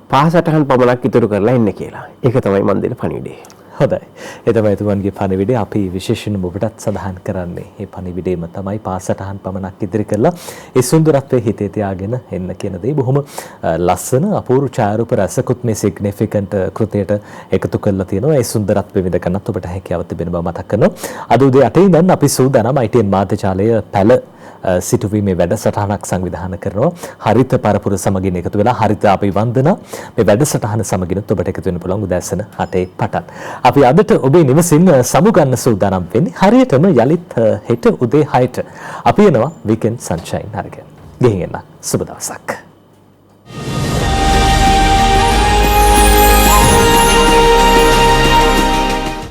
පහසටහන් පමණක් ඉතුරු කරලා ඉන්න කියලා. ඒක තමයි මන් දෙන පණිවිඩය. හොඳයි. ඒ තමයි තුමන්ගේ පණිවිඩය. අපි විශේෂයෙන්ම ඔබටත් සඳහන් කරන්නේ. මේ පණිවිඩයම තමයි පාසටහන් පමණක් ඉදිරි කරලා ඒ සුන්දරත්වයේ හිතේ තියාගෙන එන්න කියන දේ. බොහොම ලස්සන අපූර්ව ඡායාරූප රසකුත් මේ සිග්නිෆිකන්ට් කෘතියට එකතු කරලා තියෙනවා. ඒ සුන්දරත්වය විඳ ගන්නත් ඔබට හැකියාවක් තිබෙන බව මතක් කරනවා. අද උදේ 8 ඉඳන් අපි සූදානම් ITN මාධ්‍යාලය පැල සිටුවීමේ වැඩසටහනක් සංවිධානය කරනවා. හරිත පරපුර සමගින් එකතු වෙලා හරිත අපි වන්දනා මේ වැඩසටහන සමගින් ඔබට එකතු වෙන්න පුළුවන් උදෑසන 8 පටන්. අපි අදට ඔබේ නිවසින් සමුගන්න සූදානම් වෙන්නේ හරියටම යලිත් හෙට උදේ 6ට. අපි එනවා weekend sunshine අරගෙන. ගෙහින් එන්න සුබ දවසක්.